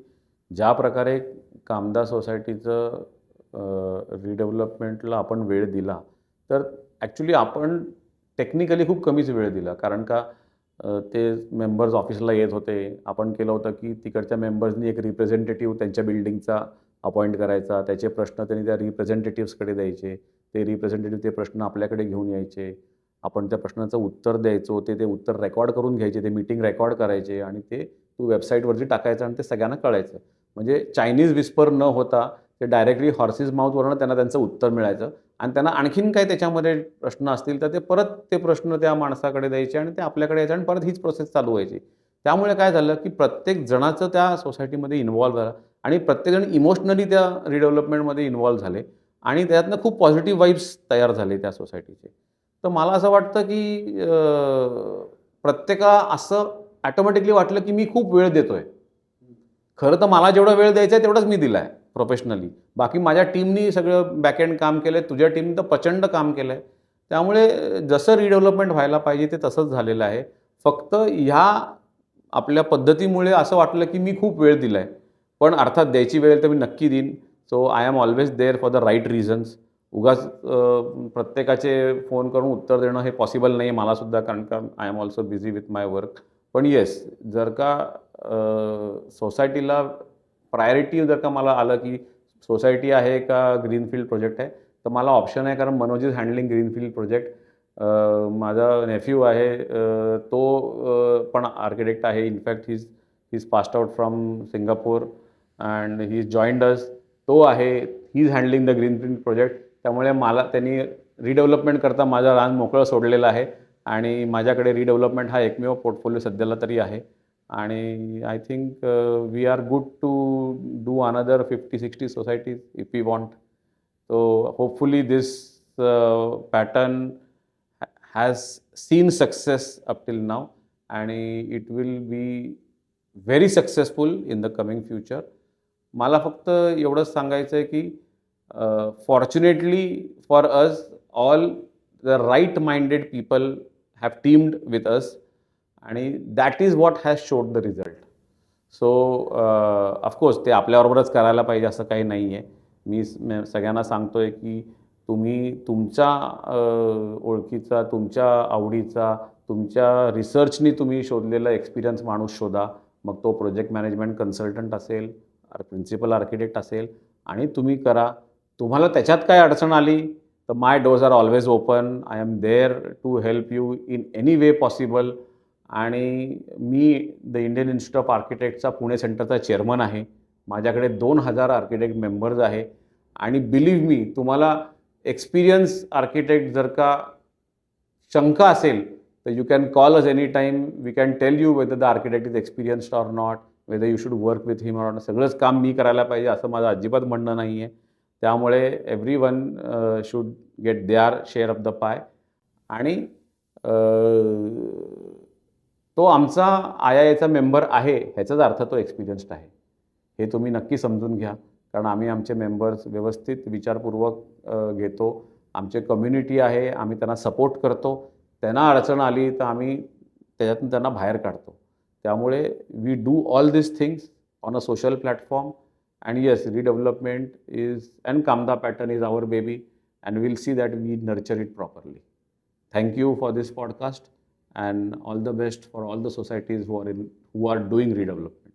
ज्या प्रकारे कामदा सोसायटीचं रिडेव्हलपमेंटला आपण वेळ दिला, तर ॲक्च्युली आपण टेक्निकली खूप कमीच वेळ दिला. कारण का ते मेंबर्स ऑफिसला येत होते. आपण केलं होतं की तिकडच्या मेंबर्सनी एक रिप्रेझेंटेटिव्ह त्यांच्या बिल्डिंगचा अपॉइंट करायचा. त्याचे प्रश्न त्यांनी त्या रिप्रेझेंटेटिव्हजकडे द्यायचे. ते रिप्रेझेंटेटिव्ह ते प्रश्न आपल्याकडे घेऊन यायचे. आपण त्या प्रश्नाचं उत्तर द्यायचो. ते उत्तर रेकॉर्ड करून घ्यायचे. ते मीटिंग रेकॉर्ड करायचे आणि ते तू वेबसाईटवरती टाकायचं आणि ते सगळ्यांना कळायचं. म्हणजे चायनीज विस्पर न होता ते डायरेक्टली हॉर्सेस माऊथवरनं त्यांना त्यांचं उत्तर मिळायचं आणि त्यांना आणखीन काही त्याच्यामध्ये प्रश्न असतील तर ते परत ते प्रश्न त्या माणसाकडे द्यायचे आणि ते आपल्याकडे यायचे आणि परत हीच प्रोसेस चालू व्हायची. त्यामुळे काय झालं की प्रत्येक जणाचं त्या सोसायटीमध्ये इन्व्हॉल्व झालं आणि प्रत्येकजण इमोशनली त्या रिडेव्हलपमेंटमध्ये इन्व्हॉल्व झाले आणि त्यातनं खूप पॉझिटिव्ह वाईब्स तयार झाले त्या सोसायटीचे. तर मला असं वाटतं की असं ॲटोमॅटिकली वाटलं की मी खूप वेळ देतोय. खरं तर मला जेवढा वेळ द्यायचा आहे तेवढाच मी दिला आहे प्रोफेशनली. बाकी माझ्या टीमनी सगळं बॅकएंड काम केलं आहे. तुझ्या टीमनी तर प्रचंड काम केलं आहे. त्यामुळे जसं रिडेव्हलपमेंट व्हायला पाहिजे ते तसंच झालेलं आहे. फक्त ह्या आपल्या पद्धतीमुळे असं वाटलं की मी खूप वेळ दिला आहे. पण अर्थात द्यायची वेळ तर मी नक्की देईन. So I am always there for the right reasons. उगाच प्रत्येकाचे फोन करून उत्तर देणं हे पॉसिबल नाही आहे मलासुद्धा, कारण का I am also busy with my work. पण येस, जर का सोसायटीला प्रायोरिटी जर का मला आलं की सोसायटी आहे का ग्रीनफील्ड प्रोजेक्ट आहे, तर मला ऑप्शन आहे, कारण Manoj is handling greenfield project. माझा नेफ्यू आहे, तो पण आर्किटेक्ट आहे. In fact he is passed out from Singapore and he is joined us. तो आहे, he is handling the greenfield project. त्यामुळे मला त्यांनी रिडेव्हलपमेंट करता माझं रान मोकळं सोडलेलं आहे आणि माझ्याकडे रिडेव्हलपमेंट हा एकमेव पोर्टफोलिओ सध्याला तरी आहे. आणि I think we are good to do another 50-60 societies if we want. So hopefully this pattern has seen success up till now and it will be very successful in the coming future. मला फक्त एवढंच सांगायचं आहे की fortunately for us all the right minded people have teamed with us आणि that is what has showed the result. So of course ते आपल्याबरोबरच करायला पाहिजे असं काही नाही आहे. मी सगळ्यांना सांगतो आहे की तुम्ही तुमच्या ओळखीचा, तुमच्या आवडीचा, तुमच्या रिसर्चनी तुम्ही शोधलेला एक्सपिरियन्स माणूस शोधा. मग तो प्रोजेक्ट मॅनेजमेंट कन्सल्टंट असेल, प्रिन्सिपल आर्किटेक्ट असेल आणि तुम्ही करा. तुम्हाला त्याच्यात काय अडचण आली तर my doors are always open. I am there to help you in any way possible. आणि मी द इंडियन इन्स्टिट्यूट ऑफ आर्किटेक्टचा पुणे सेंटरचा चेअरमन आहे. माझ्याकडे 2000 आर्किटेक्ट मेंबर्स आहे आणि बिलीव्ह मी, तुम्हाला एक्सपिरियन्स आर्किटेक्ट जर का शंका असेल तर you can call us any time. We can tell you whether the architect is experienced or not, whether you should work with him or not. सगळंच काम मी करायला पाहिजे असं माझं अजिबात म्हणणं नाही आहे. त्यामुळे every one should get their share of the pie. आणि तो आमचा IIAचा मेंबर आहे ह्याचाच अर्थ तो एक्सपिरियन्स्ड आहे हे तुम्ही नक्की समजून घ्या. कारण आम्ही आमचे मेंबर्स व्यवस्थित विचारपूर्वक घेतो. आमचे कम्युनिटी आहे, आम्ही त्यांना सपोर्ट करतो. त्यांना अडचण आली तर आम्ही त्याच्यातून त्यांना बाहेर काढतो. त्यामुळे we do all this things on a social platform. And yes, redevelopment is and Kamda pattern is our baby and will see that we nurture it properly. Thank you for this podcast and all the best for all the societies who are doing redevelopment.